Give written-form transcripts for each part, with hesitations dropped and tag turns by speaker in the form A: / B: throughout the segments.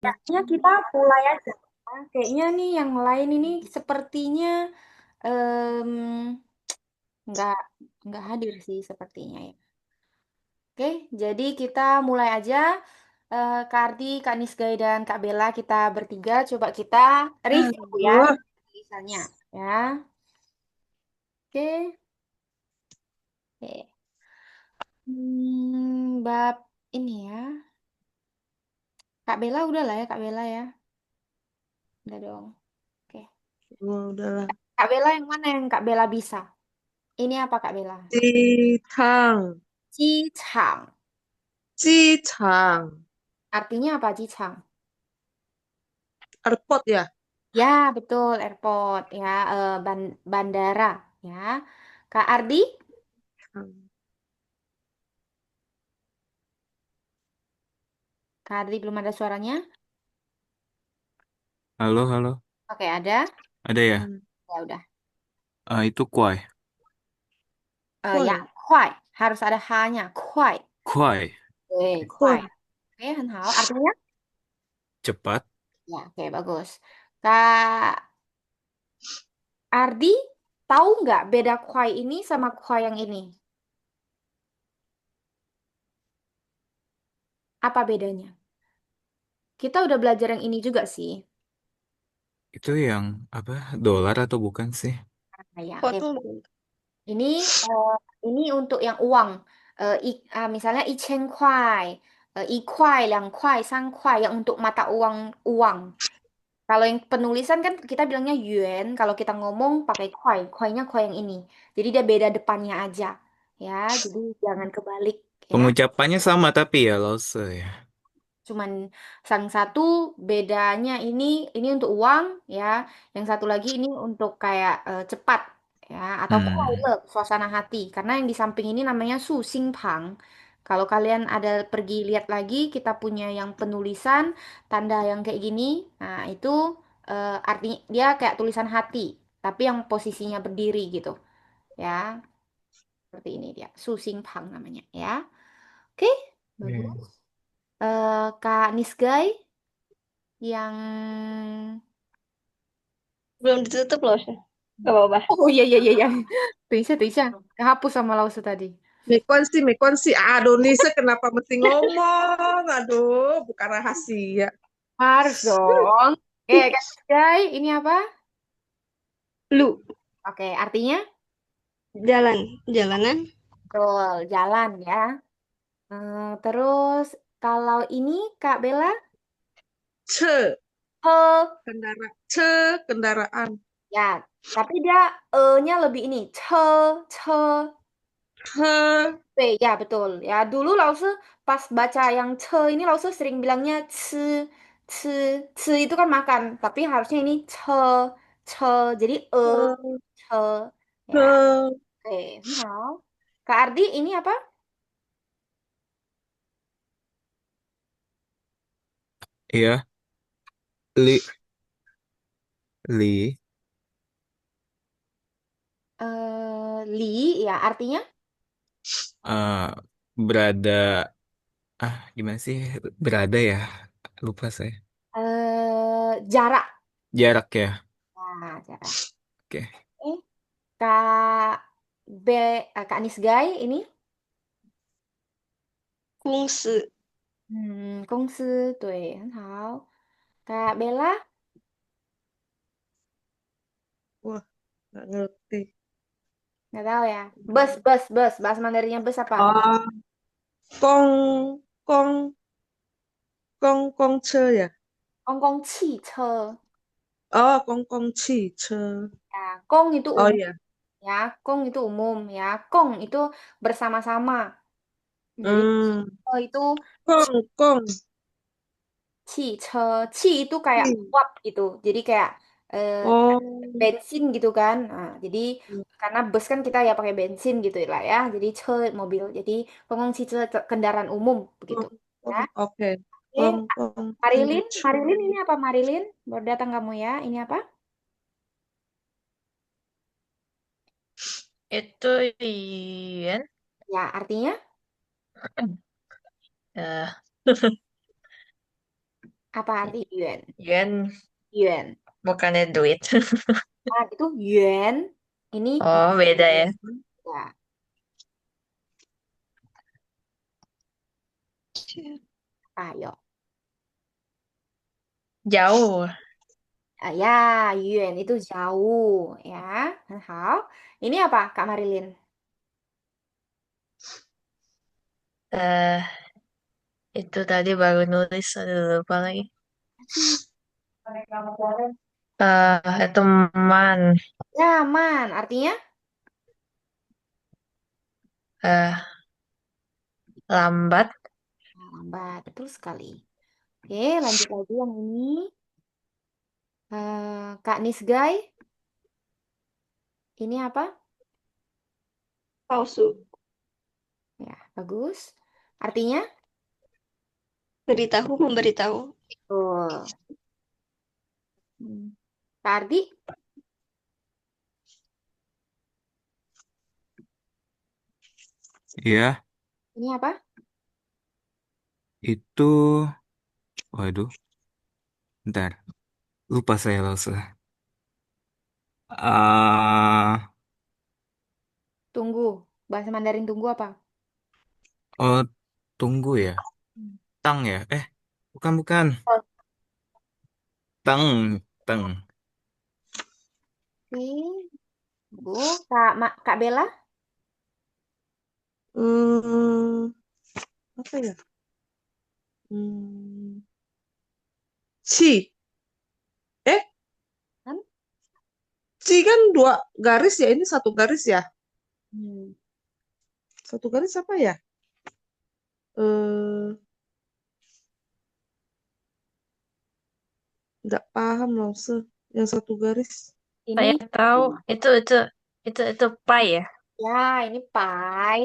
A: Kayaknya kita mulai aja. Kayaknya nih yang lain ini sepertinya em, nggak nggak hadir sih sepertinya ya. Oke, jadi kita mulai aja. Kak Ardi, Kak Nisgay, dan Kak Bella, kita bertiga coba kita review ya
B: Aduh,
A: tulisannya. Ya, oke. Oke. Bab ini ya. Kak Bella udah lah ya, Kak Bella ya. Udah dong. Oke.
B: udahlah.
A: Kak Bella yang mana yang Kak Bella bisa? Ini apa Kak Bella?
B: Citang,
A: Jicang.
B: cicang,
A: Artinya apa Jicang?
B: airport ya.
A: Ya, betul, airport ya, bandara ya. Kak Ardi? Kak Ardi belum ada suaranya?
C: Halo, halo.
A: Oke, ada.
C: Ada ya?
B: Hmm.
A: Ya udah.
C: Itu kuai.
A: Ya,
B: Koi,
A: kuai. Harus ada h-nya. Kuai.
C: Kuai.
A: Kuai.
B: koi.
A: Oke,很好. Artinya?
C: Cepat.
A: Ya, oke, bagus. Kak Ardi, tahu nggak beda kuai ini sama kuai yang ini? Apa bedanya? Kita udah belajar yang ini juga sih.
C: Itu yang apa? Dolar atau bukan sih?
A: Nah, ya, oke.
B: Potong.
A: Ini eh, ini untuk yang uang. Misalnya 1,000块, 1块, 2块, 3块 yang untuk mata uang uang. Kalau yang penulisan kan kita bilangnya yuan, kalau kita ngomong pakai kuai, kuainya kuai yang ini. Jadi dia beda depannya aja. Ya, jadi jangan kebalik ya.
C: Pengucapannya sama tapi ya lose ya.
A: Cuman sang satu bedanya ini untuk uang ya, yang satu lagi ini untuk kayak cepat ya atau
C: Hmm.
A: kuailek, suasana hati. Karena yang di samping ini namanya su pang. Kalau kalian ada pergi lihat lagi, kita punya yang penulisan tanda yang kayak gini. Nah, itu artinya dia kayak tulisan hati, tapi yang posisinya berdiri gitu ya. Seperti ini dia, su pang namanya ya. Oke, bagus.
C: Oke.
A: Kak Nisgay yang
B: Belum ditutup loh, Syah. Gak apa-apa.
A: oh iya iya iya iya. Bisa kehapus sama Lause tadi.
B: Mekonsi. Aduh, Nisa kenapa mesti ngomong? Aduh, bukan rahasia.
A: Harus dong. Oke, Kak Nisgay, ini apa?
B: Lu,
A: Oke, artinya
B: jalan. Jalanan.
A: betul, jalan ya. Terus kalau ini Kak Bella,
B: Ce,
A: he
B: kendaraan.
A: ya, tapi dia e-nya lebih ini, ce,
B: He,
A: p ya betul. Ya, dulu Lause pas baca yang ce ini Lause sering bilangnya ce, ce itu kan makan, tapi harusnya ini ce, jadi
B: he,
A: ce, ya.
B: he.
A: Oke, nah. Kak Ardi, ini apa?
C: Iya, li
A: Li, ya artinya
C: eh, berada gimana sih? Berada ya? Lupa saya.
A: jarak.
C: Jarak ya.
A: Nah, jarak.
C: Oke.
A: Eh, Kak Kak Nisgay ini
B: 公司
A: 公司对很好 Kak Bella
B: Wah, nggak ngerti.
A: nggak tahu ya bus bahasa Mandarinnya bus apa
B: Oh, kong, kong, kong ya.
A: 公共汽车
B: Oh, kong,
A: ya kong itu
B: Oh
A: umum
B: ya.
A: ya kong itu umum ya kong itu bersama-sama jadi
B: Hmm.
A: itu
B: Kong,
A: 汽车 chi itu kayak
B: ci.
A: uap gitu jadi kayak eh,
B: Oh,
A: bensin gitu kan nah, jadi karena bus kan kita ya pakai bensin gitu lah ya jadi ce mobil jadi pengungsi kendaraan umum begitu ya
B: oke.
A: oke Marilyn
B: Ci.
A: Marilyn ini apa Marilyn baru datang kamu ya ini apa
D: Itu Yen.
A: ya artinya
D: Ya,
A: Apa arti yuan?
D: Yuan
A: Yuan.
D: bukannya duit.
A: Ah, itu yuan. Ini
D: Oh, beda ya.
A: ya. Ayo.
D: Jauh.
A: Ah, ya, yuan itu jauh ya. Hal. Ini apa, Kak Marilyn?
D: Eh, itu tadi baru nulis, aduh lupa lagi.
A: Sih.
D: Teman.
A: Nyaman. Artinya
D: Eh, lambat.
A: lambat. Betul sekali. Oke, lanjut lagi yang ini. Kak Nisgai, ini apa?
E: Palsu.
A: Ya, bagus. Artinya?
E: Beritahu, memberitahu.
A: Oh. Kak Ardi,
C: Iya,
A: ini apa?
C: itu, waduh, ntar, lupa saya langsung. Ah,
A: Tunggu. Bahasa Mandarin tunggu apa?
C: oh, tunggu ya.
A: Hmm.
C: Tang ya? Bukan, bukan.
A: Oh.
C: Tang, tang.
A: Oke, Bu. Kak Bella?
B: Hmm, apa ya? Hmm, si. Eh,
A: Kan?
B: si kan dua garis ya. Ini satu garis ya.
A: Hmm.
B: Satu garis apa ya? Eh, nggak paham loh. Yang satu garis.
A: Ini,
D: Saya tahu itu pai ya.
A: ya, ini pai.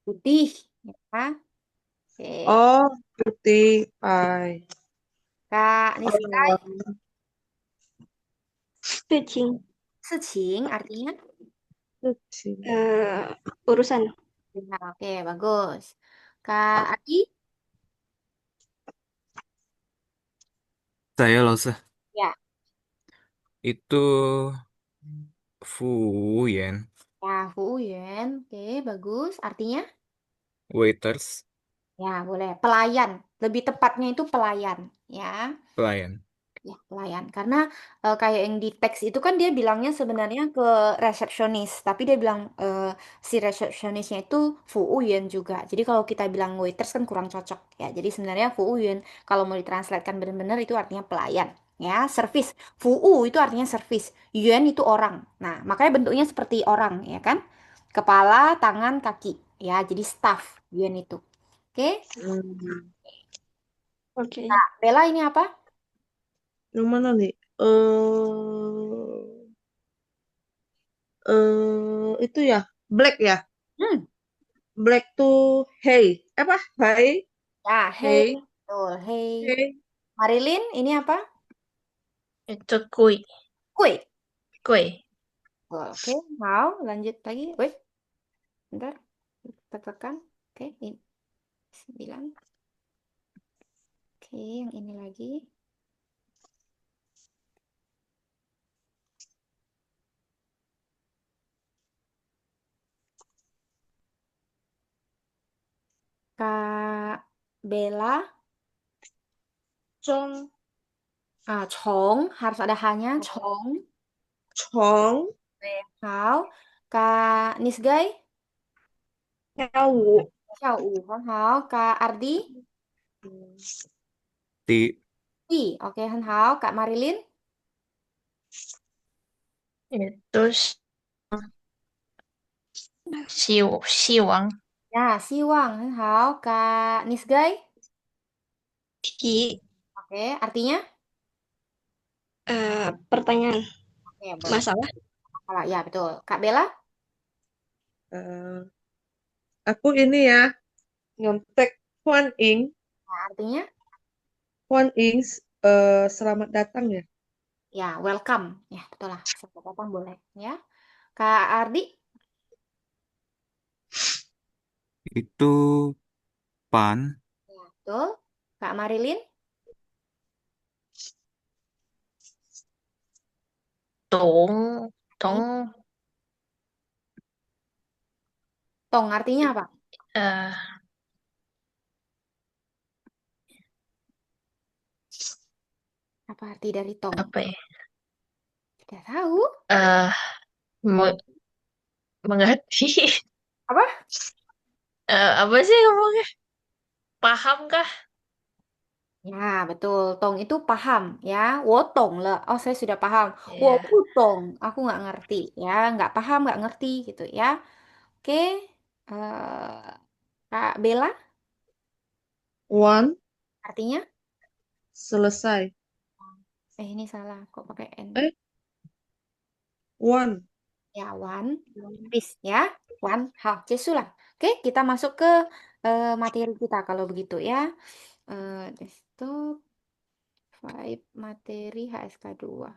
A: Putih. Ya. Oke.
B: Oh, putih, pai.
A: Kak Niska,
B: Oh,
E: Kucing.
A: secing artinya?
B: kecil.
E: Urusan.
A: Ya, oke, bagus. Kak Adi?
C: Saya langsung.
A: Ya.
C: Itu Fuyen,
A: Ya, Huyen. Oke, bagus. Artinya?
C: waiters,
A: Ya, boleh. Pelayan. Lebih tepatnya itu pelayan. Ya,
C: pelayan.
A: ya pelayan. Karena kayak yang di teks itu kan dia bilangnya sebenarnya ke resepsionis. Tapi dia bilang si resepsionisnya itu Fu Yuan juga. Jadi kalau kita bilang waiters kan kurang cocok. Ya, jadi sebenarnya Fu Yuan kalau mau ditranslatekan benar-benar itu artinya pelayan. Ya, service. Fu itu artinya service. Yuan itu orang. Nah, makanya bentuknya seperti orang, ya kan? Kepala, tangan, kaki. Ya, jadi staff Yuan itu. Oke.
B: Hmm,
E: Oke.
A: Bella ini apa?
B: yang mana nih? Itu ya, black ya.
A: Hmm.
B: Black tuh hey. Apa? Hai,
A: Ya, hey.
B: hey,
A: Betul, hey.
B: hey.
A: Marilyn, ini apa?
D: Itu kui.
A: Kue.
D: Kui.
A: Oke, mau lanjut lagi. Wait, bentar. Tekan. Oke, ini 9. Oke, yang ini lagi. Kak Bella.
B: Chong,
A: Chong. Harus ada hanya. Chong.
B: chong,
A: Oke, Hao. Kak Nisgai.
E: Tahu.
A: Xiao U. Hao. Kak Ardi.
C: Ti,
A: I. Oke, Hao. Kak Marilyn.
D: Itu siwang.
A: Ya, Siwang. Hao. Kak Nisgai.
E: Ki.
A: Oke, artinya?
E: Pertanyaan.
A: Oke, boleh.
E: Masalah.
A: Salah. Ya, betul. Kak Bella.
B: Eh, aku ini ya, nyontek Huan Ing.
A: Nah, artinya?
B: Huan Ing, selamat datang ya.
A: Ya, welcome. Ya, betul lah. Selamat datang boleh. Ya. Kak Ardi?
C: itu pan,
A: Ya, betul. Kak Marilyn?
D: Tong,
A: Ini
D: tong,
A: tong artinya apa?
D: eh
A: Apa arti dari tong?
D: apa ya?
A: Tidak tahu.
D: Eh, me- mengerti.
A: Apa?
D: Apa sih ngomongnya? Paham kah?
A: Ya, betul. Tong itu paham ya. Wo tong le. Oh, saya sudah paham. Wo
D: Ya.
A: bu tong. Aku nggak ngerti ya. Nggak paham, nggak ngerti gitu ya. Oke. Kak Bella,
B: One,
A: artinya?
B: selesai.
A: Ini salah. Kok pakai N?
B: Eh, one.
A: Ya, one. Habis ya. One. Hal. Jesulah. Oke, kita masuk ke materi kita kalau begitu ya. Desktop, five, materi HSK 2.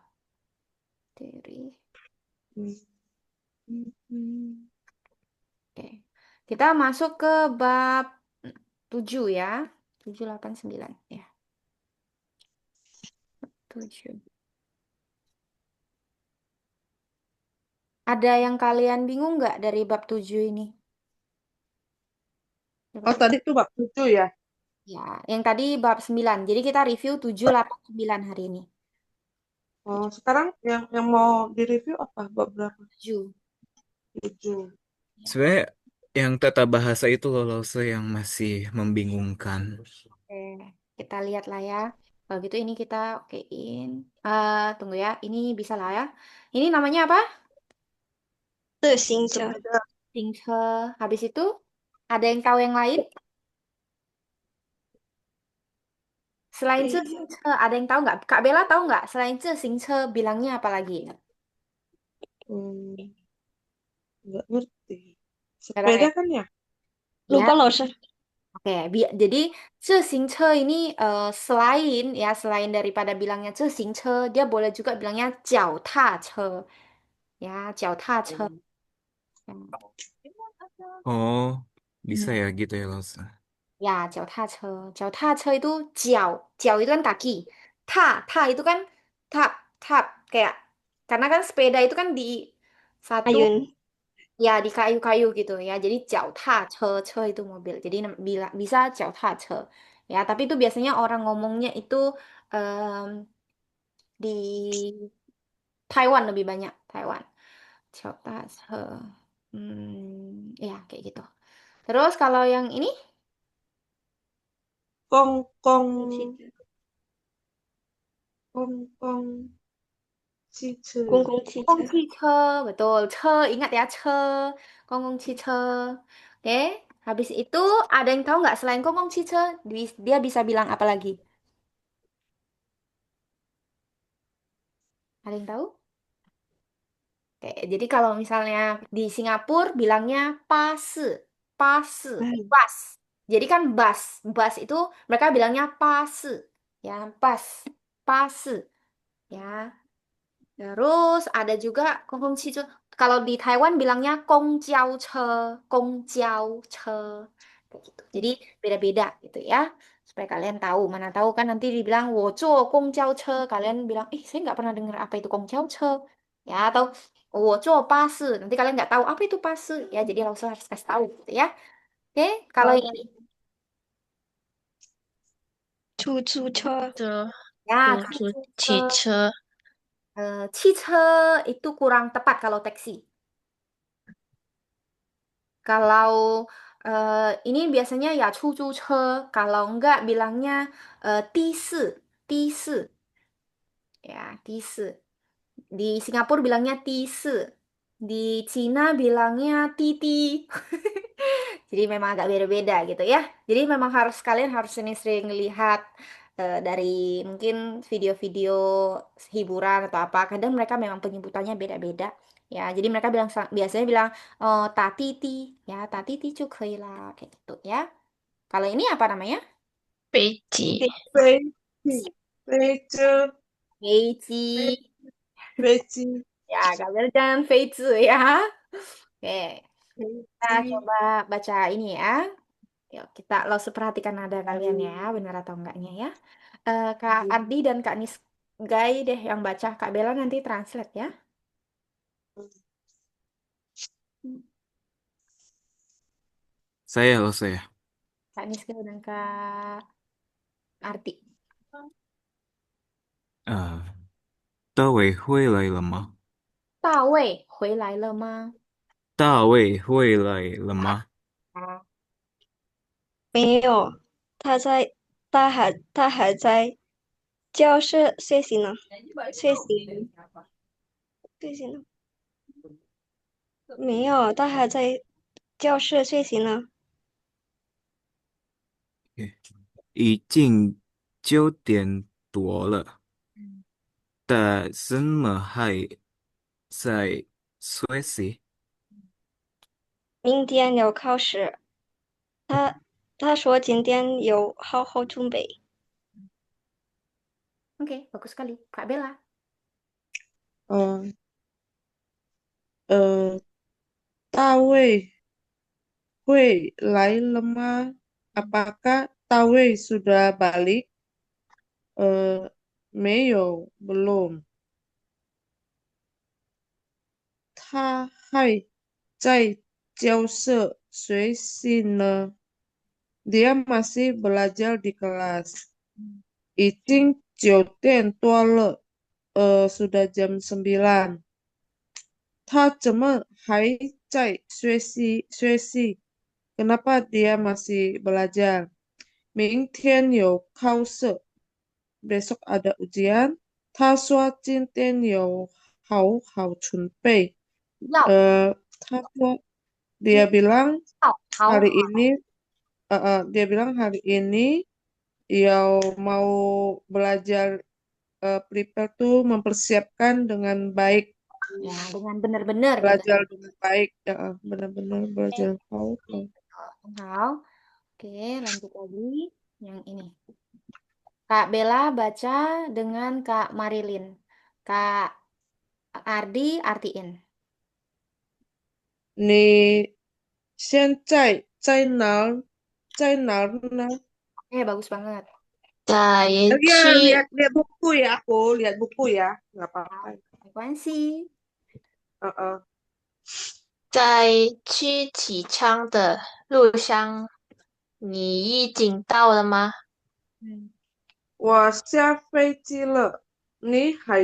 A: Materi.
B: Hmm, hmm, hmm.
A: Oke. Kita masuk ke bab 7 ya. 7, 8, 9 ya. 7. Ada yang kalian bingung nggak dari bab 7 ini?
B: Oh, tadi tuh bab 7 ya.
A: Ya, yang tadi bab 9. Jadi kita review 7, 8, 9 hari ini.
B: Oh, sekarang yang mau direview apa? Bab berapa?
A: 7.
B: 7.
A: Ya.
C: Sebenarnya yang tata bahasa itu loh Lause yang masih membingungkan.
A: Oke, kita lihat lah ya. Kalau gitu ini kita okein. Tunggu ya, ini bisa lah ya. Ini namanya apa?
E: 自行车，
B: Sepeda.
A: Singce. Habis itu ada yang tahu yang lain? Selain Singce, ada yang tahu nggak? Kak Bella tahu nggak? Selain Singce bilangnya apa lagi?
B: Hmm, nggak ngerti.
A: Nggak tahu
B: Sepeda
A: ya?
B: kan ya?
A: Ya,
E: 鲁班老师，oke.
A: Jadi Singce ini selain ya selain daripada bilangnya Singce, dia boleh juga bilangnya 脚踏车 ya 脚踏车.
B: Hmm.
C: Oh, bisa
A: Hmm.
C: ya gitu ya Lause.
A: Ya, 脚踏车 itu 脚 itu kan kaki, 踏 itu kan tap kayak karena kan sepeda itu kan di satu
E: 阿云，ya
A: di kayu-kayu gitu ya. Jadi 脚踏车 itu mobil. Jadi bisa 脚踏车 ya. Tapi itu biasanya orang ngomongnya itu em, di Taiwan lebih banyak Taiwan. 脚踏车. Ya kayak gitu. Terus kalau yang ini
B: Kong, kong,
E: 公汽车，
B: kong, kong, 汽车.
E: 公共汽
A: Kong
E: 车，
A: 汽车, betul. Ingat ya, Kong Cice. Oke, habis itu ada yang tahu nggak selain Kong Cice, dia bisa bilang apa lagi? Ada yang tahu? Oke, jadi kalau misalnya di Singapura bilangnya pas, pas,
E: 嗯，bus.
A: Jadi kan bus itu mereka bilangnya pas, ya pas, pas, ya. Terus ada juga Kongkongqi. Kalau di Taiwan bilangnya Gongjiao che. Kayak gitu. Jadi beda-beda gitu ya. Supaya kalian tahu. Mana tahu kan nanti dibilang wojo Gongjiao che. Kalian bilang, saya nggak pernah dengar apa itu Gongjiao che. Ya, atau wojo pasu. Nanti kalian nggak tahu apa itu pasu. Ya, jadi langsung harus kasih tahu gitu ya. Oke, kalau yang ini.
E: 出租车，Tuh,
A: Ya,
D: tuh,
A: che.
D: Cice.
A: Cice itu kurang tepat kalau taksi. Kalau ini biasanya ya 出租车, kalau enggak bilangnya 的士, ya 的士. Di Singapura bilangnya 的士, di Cina bilangnya titi. Jadi memang agak beda-beda gitu ya. Jadi memang kalian harus sering-sering lihat dari mungkin video-video hiburan atau apa. Kadang mereka memang penyebutannya beda-beda. Ya, jadi mereka biasanya bilang tatiti, ya tatiti lah kayak gitu ya. Kalau ini apa namanya?
D: 飞机，
B: 飞机，飞着，飞
A: Feizi.
B: 飞机，Ya,
A: kalian jangan feizi ya. Oke,
B: 飞
A: kita
B: 机。
A: coba baca ini ya. Yuk, kita perhatikan nada kalian ya, benar atau enggaknya ya. Kak Ardi dan Kak Nis Gai deh yang baca, Kak Bella nanti translate ya.
C: Saya loh saya.
A: Kak Niska dan Kak Arti.
C: 大卫回来了吗？
A: 大卫回来了吗？
C: 大卫回来了吗？
E: 没有，他还在教室学习呢，学习呢，没有，他还在教室学习呢。
C: 已经9点多了，但怎么还在学习？
E: 明天有考试，他说今天有好好准备。
A: Oke, bagus sekali. Kak Bella.
B: 嗯大卫会来了吗？Apakah Tawe sudah balik? 没有，belum。他还在教室学习呢。Dia masih belajar di kelas. 已经9点多了，sudah jam 9. 他怎么还在学习？Kenapa dia masih belajar? 明天有考试，besok ada ujian. 他说今天有好好准备。
A: 要
B: Dia bilang
A: 好
B: hari ini, dia bilang hari ini dia mau belajar prepare tuh mempersiapkan dengan baik,
A: ya dengan benar-benar gitu.
B: belajar dengan baik, ya, benar-benar belajar.
A: Hal. Oke, lanjut lagi yang ini. Kak Bella baca dengan Kak Marilyn. Kak Ardi artiin.
B: 你现在在哪儿呢？Bagus
A: banget.
D: 在
B: Ya,
D: 去
B: lihat buku ya, aku lihat buku ya, nggak apa-apa.
A: 没关系。
D: 在去启昌的路上，你已经到了吗？
A: 嗯，
B: 我下飞机了，你还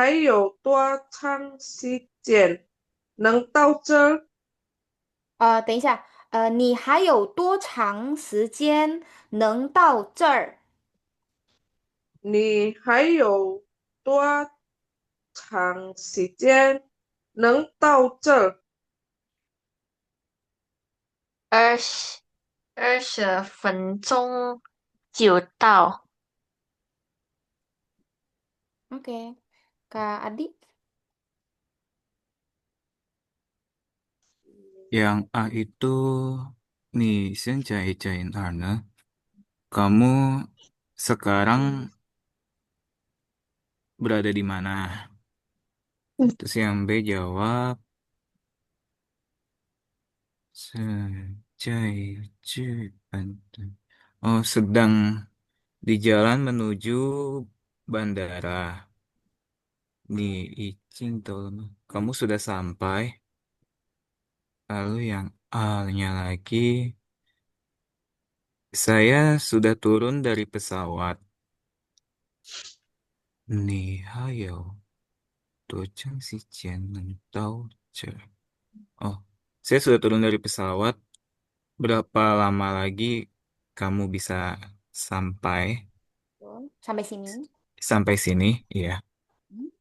B: 有多长时间能到这儿？
A: 等一下，你还有多长时间能到这儿？
B: 你还有多长时间能到这儿？20
D: 20分钟就到。
A: Oke, Kak Adi.
C: Yang A itu 你现在在哪儿呢? Kamu sekarang berada di mana? Terus yang B jawab 在去 Oh, sedang di jalan menuju bandara. Izin tolong. Kamu sudah sampai. Lalu yang A-nya lagi, saya sudah turun dari pesawat. 你还有多长时间能到这? Oh, saya sudah turun dari pesawat. Berapa lama lagi kamu bisa sampai
A: Sampai sini.
C: sampai sini? Iya.
A: Hmm,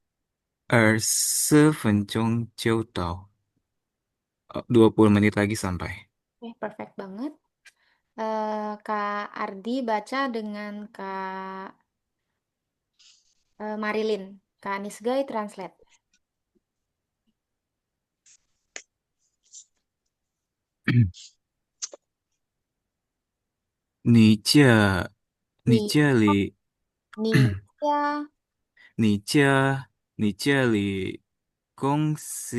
C: 20分钟就到. 20 menit lagi sampai.
A: Oke, perfect banget. Kak Ardi baca dengan Kak Marilyn. Kak Nisgai translate. 你
C: 你这里
A: 你家
C: 你这里
A: 公司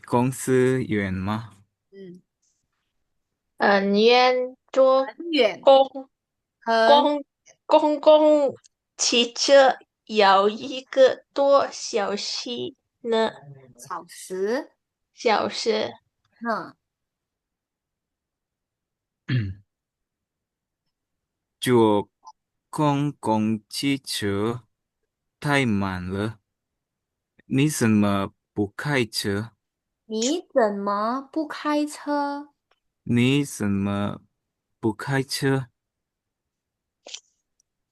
C: 公司远吗？
A: 嗯
D: 很远，坐
A: 很远，
D: 公
A: 很
D: 公公共汽车要1个多小时呢，
A: 小时。
D: 小时。
A: 嗯，
C: 坐公共汽车太满了，你怎么不开车？
A: 你怎么不开车？
C: 你怎么不开车？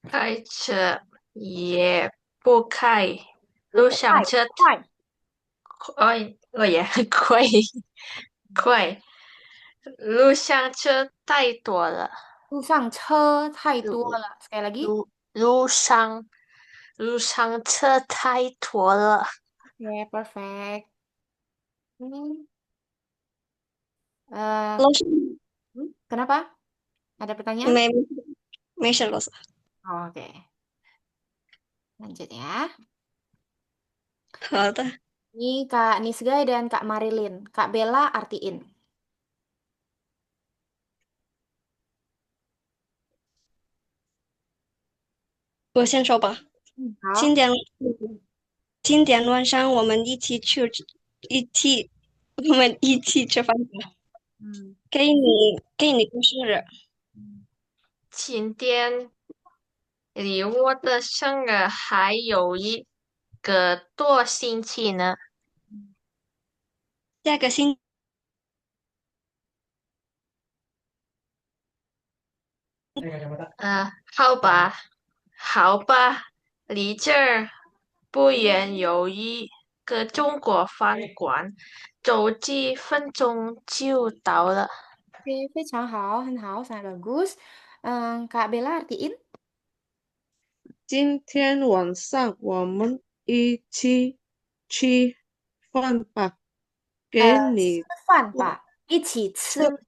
D: 开车也不开，路上
A: 快
D: 车
A: 快，
D: 我也很快快，路上车太多了，
A: 路上车太多
D: 路
A: 了。Sekali lagi.
D: 路上车太多了。
A: Oke, perfect. Hmm, eh,
E: 老师，kenapa?
A: Ada pertanyaan?
E: 没事，老师。
A: Oke, lanjut ya.
E: 好的，Ini
A: Kak Nisgai dan Kak Marilyn. Kak Bella artiin.
E: 我先说吧。今
A: 好，
E: 天今天晚上我们一起吃饭吧。
A: 嗯
E: 给你个生日，
D: 今天离我的生日还有一个多星期呢。
E: 下个星
D: 好吧，好吧，离这儿不远有一个中国饭馆，走几分钟就到了。
A: oke, 非常好，很好, sangat bagus. Kak Bella artiin.
B: 今天晚上我们一起吃饭吧，给
A: 吃
B: 你
A: 饭吧，一起吃。
B: 吃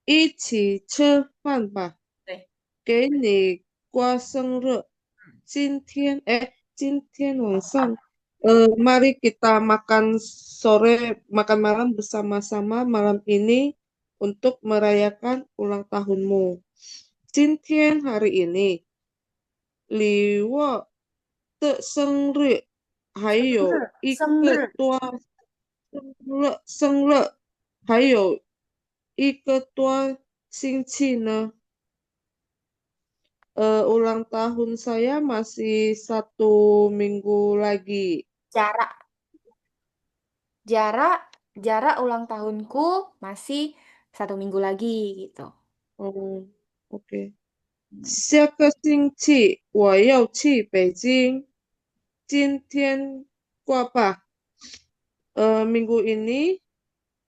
B: 一起吃饭吧，
A: 对，
B: 给你过生日。今天晚上，mari kita makan sore, makan malam bersama-sama malam ini untuk merayakan ulang tahunmu. 今天 hari ini, 离我的生日还有一个
A: 生日，
B: 多生日还有一个多星期呢。Ulang tahun saya masih 1 minggu lagi.
A: jarak, jarak, jarak ulang tahunku masih 1 minggu lagi gitu.
B: Oh, oke. 下个星期我要去北京。今天过吧。minggu ini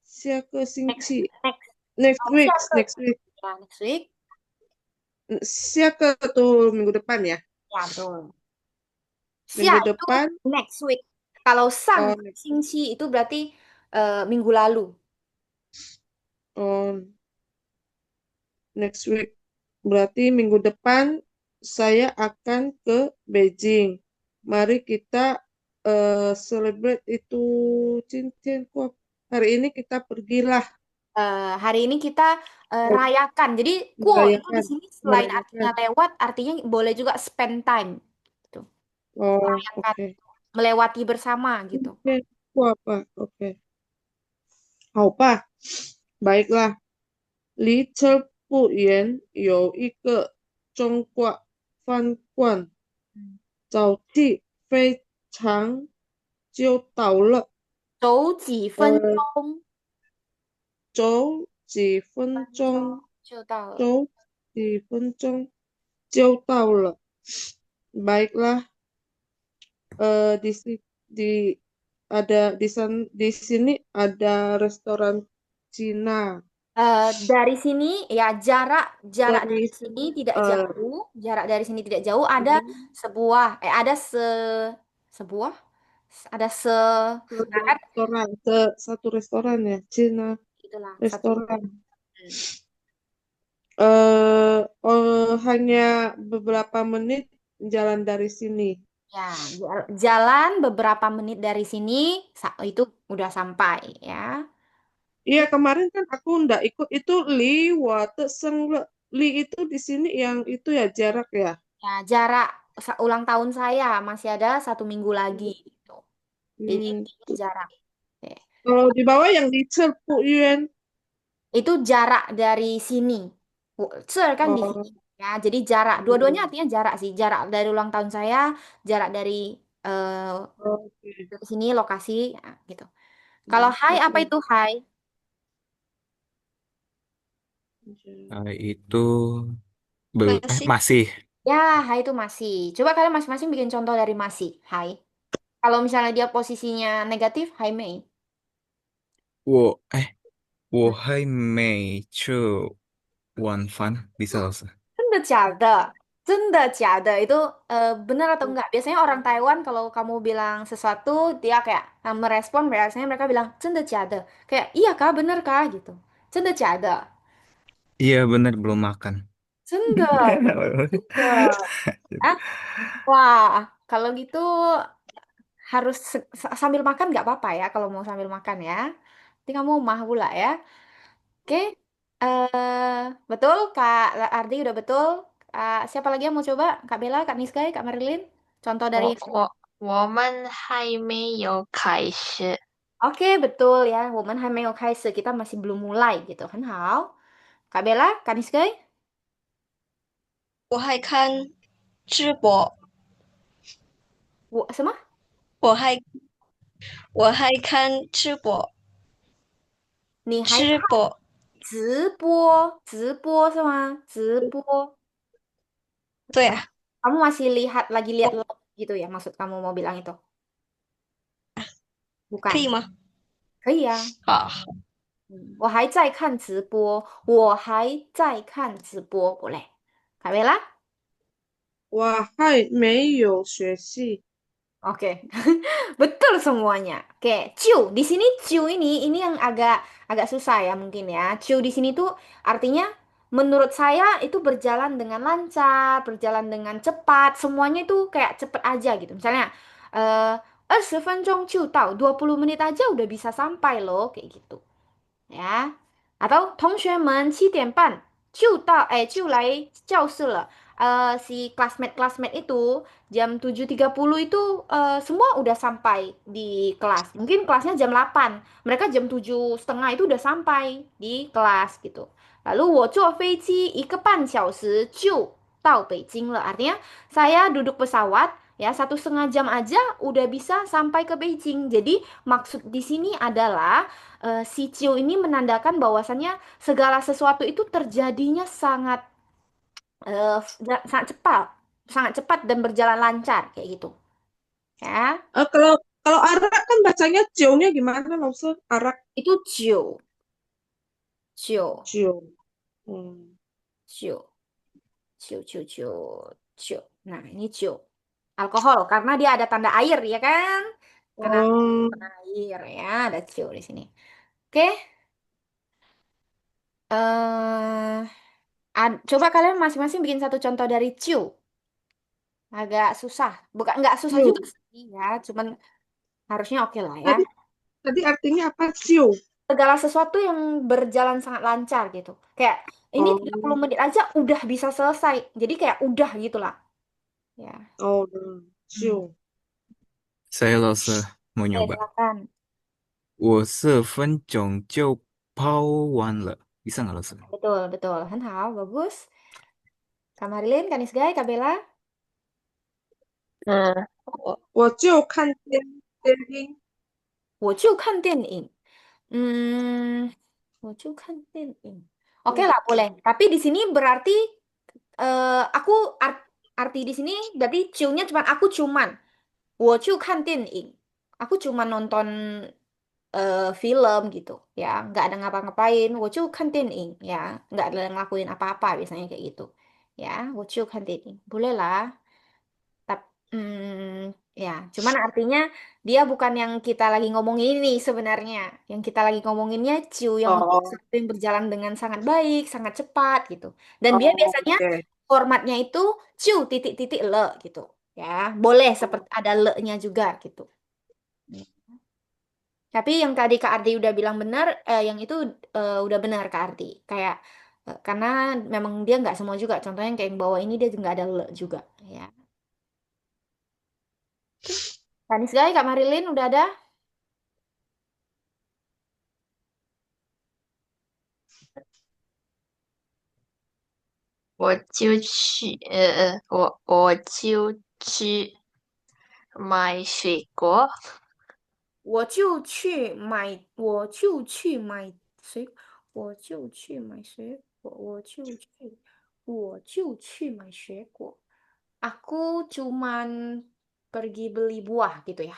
B: 下个星
A: Next,
B: 期
A: next,
B: next
A: oh,
B: week
A: siapa?
B: next week
A: Ya, next week.
B: siapa tuh minggu depan ya?
A: Ya, betul. Xia
B: Minggu
A: itu
B: depan
A: next week. Kalau sang
B: next week.
A: Xingqi itu berarti minggu lalu.
B: Oh, next week. Berarti minggu depan saya akan ke Beijing. Mari kita celebrate itu cincin kok. Hari ini kita pergilah
A: Hari ini kita rayakan. Jadi kuo itu di
B: merayakan,
A: sini selain
B: merayakan.
A: artinya lewat, artinya boleh juga spend time. Gitu.
B: Oh,
A: Merayakan,
B: oke.
A: melewati bersama gitu.
B: Cincin ku apa? Oke. 好吧，baiklah. 离这不远有一个中国饭馆，早去非常就到了。
A: 走几分
B: 呃，
A: 钟，
B: 走几分
A: 分钟
B: 钟，
A: 就到了。
B: 走几分钟就到了。Baiklah, di di ada di sini ada restoran Cina.
A: Dari sini ya jarak
B: Dari
A: dari sini tidak
B: eh,
A: jauh, jarak dari sini tidak jauh ada sebuah ada sebuah ada nah kan
B: restoran, satu restoran ya, Cina
A: itulah satu.
B: restoran.
A: Hmm.
B: Hanya beberapa menit jalan dari sini.
A: Ya, jalan beberapa menit dari sini itu udah sampai ya.
B: Iya, kemarin kan aku ndak ikut itu Li Wate Sengle. Li itu di sini yang itu ya jarak ya.
A: Ya, jarak ulang tahun saya masih ada 1 minggu lagi gitu. Jadi
B: Hmm.
A: jarak. Oke.
B: Kalau di bawah yang di Cerpu Yuan.
A: Itu jarak dari sini. Ser kan di sini.
B: Oh,
A: Ya, jadi jarak. Dua-duanya
B: hmm,
A: artinya jarak sih. Jarak dari ulang tahun saya, jarak dari eh,
B: oke.
A: dari sini lokasi, ya, gitu. Kalau
B: Hmm,
A: hai apa
B: oke.
A: itu hai?
C: Itu belum
E: Masih.
C: masih.
A: Ya, hai itu masih. Coba kalian masing-masing bikin contoh dari masih. Hai. Kalau misalnya dia posisinya negatif, hai mei.
C: 我还没吃晚饭，bisa Lause.
A: 真的假的？真的假的？Itu benar atau enggak? Biasanya orang Taiwan kalau kamu bilang sesuatu, dia kayak merespon, biasanya mereka bilang 真的假的? Kayak, iya kah, bener kah? Gitu. 真的假的?
C: Iya bener belum makan.
A: 真的, 真的. Ah, wah, kalau gitu harus sambil makan nggak apa-apa ya, kalau mau sambil makan ya. Nanti kamu mah pula ya. Oke, betul Kak Ardi udah betul. Siapa lagi yang mau coba? Kak Bella, Kak Niskai, Kak Marilyn? Contoh dari.
D: 我们还没有开始。
A: Oke, betul ya. Woman 还没有开始, kita masih belum mulai gitu. 很好. Kak Bella, Kak Niskai?
E: 我还看直播，
A: 什么？
E: 我还我还看直播，
A: 你还看
E: 直播，
A: 直播？直播是吗？直播.
E: 对啊，Kamu
A: masih lagi lihat
E: 我
A: live gitu ya? Maksud kamu mau bilang itu?
E: 可以
A: Bukan.
E: 吗？
A: 可以啊。
E: 好，
A: 我还在看直播，我还在看直播boleh. Kak Bella?
B: 我还没有学习。
A: Oke, betul semuanya. Oke, ciu di sini ciu ini yang agak susah ya mungkin ya. Ciu di sini tuh artinya menurut saya itu berjalan dengan lancar, berjalan dengan cepat, semuanya itu kayak cepet aja gitu. Misalnya, 20分钟就到, 20 menit aja udah bisa sampai loh, kayak gitu. Ya. Atau 同学们7点半就来教室了. Si classmate-classmate itu jam 7.30 itu semua udah sampai di kelas. Mungkin kelasnya jam 8. Mereka jam 7.30 itu udah sampai di kelas gitu. Lalu 我坐飞机1个半小时就到北京了. Artinya saya duduk pesawat ya 1,5 jam aja udah bisa sampai ke Beijing. Jadi maksud di sini adalah si Cio ini menandakan bahwasannya segala sesuatu itu terjadinya sangat cepat, sangat cepat dan berjalan lancar kayak gitu. Ya,
B: Kalau kalau arak kan bacanya cio-nya gimana, Lause? Arak
A: itu Cio, Cio,
B: cio. Hmm.
A: Cio, Cio, Cio, Cio, Cio. Nah, ini Cio. Alkohol karena dia ada tanda air ya kan? Karena ada
B: Oh,
A: tanda air ya, ada Cio di sini. Oke, coba kalian masing-masing bikin satu contoh dari Cio. Agak susah. Bukan nggak susah juga
B: cio.
A: sih ya, cuman harusnya oke lah ya.
B: Tadi tadi artinya apa cio?
A: Segala sesuatu yang berjalan sangat lancar gitu. Kayak ini 30
B: Oh,
A: menit aja udah bisa selesai. Jadi kayak udah gitu lah. Ya.
B: oh,
A: Hmm.
B: cio.
C: Saya Lause mau
A: Oke,
C: nyoba.
A: silakan.
C: 我4分钟就跑完了，bisa nggak Lause?
A: Betul, betul. Hal bagus. Kak Marilyn, Kak Nisgay, Kak Bella.
D: 嗯，
E: 我
B: 我就看电影。
A: 我就看电影. Hmm, 我就看电影. Oke lah, boleh. Tapi di sini berarti aku arti di sini berarti ciumnya cuman aku cuman. 我就看电影. Aku cuma nonton film gitu ya, nggak ada ngapa-ngapain. 我就看电影 ya, nggak ada ngelakuin apa-apa biasanya kayak gitu. Ya, 我就看电影. Boleh lah. Tapi ya, cuman artinya dia bukan yang kita lagi ngomongin ini sebenarnya. Yang kita lagi ngomonginnya ciu yang untuk
B: Oh,
A: sesuatu yang berjalan dengan sangat baik, sangat cepat gitu. Dan dia
B: oh,
A: biasanya
B: oke.
A: formatnya itu ciu titik-titik le gitu. Ya, boleh
B: Oh,
A: seperti ada le-nya juga gitu. Tapi yang tadi Kak Ardi udah bilang benar, yang itu udah benar Kak Ardi. Kayak karena memang dia nggak semua juga. Contohnya yang kayak yang bawah ini dia nggak ada le juga. Ya. Oke. Kanis guys, Kak Marilyn udah ada?
D: 我就去买水果。
A: 水，我就去买水果。Aku cuman pergi beli buah gitu ya.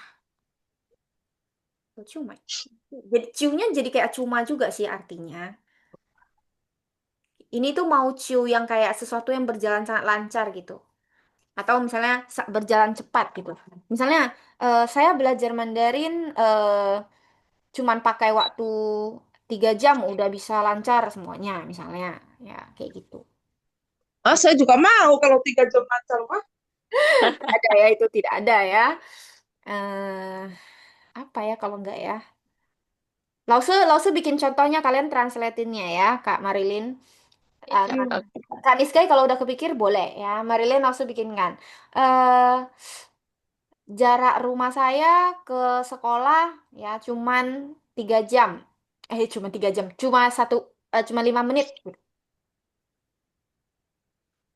A: Cuma. Jadi ciunya jadi kayak cuma juga sih artinya. Ini tuh mau ciu yang kayak sesuatu yang berjalan sangat lancar gitu. Atau misalnya berjalan cepat gitu. Misalnya saya belajar Mandarin cuman pakai waktu 3 jam udah bisa lancar semuanya misalnya. Ya kayak gitu.
B: Ah, saya juga mau kalau 3 jam lancar mah.
A: Tidak ada ya itu tidak ada ya. eh Apa ya kalau enggak ya? Lause bikin contohnya kalian translatinnya ya, Kak Marilyn. Kan,
D: Oke.
A: Kak Niskai kalau udah kepikir boleh ya. Marilyn Lause bikinkan. Eh Jarak rumah saya ke sekolah ya cuman 3 jam. Cuma 3 jam. Cuma 5 menit.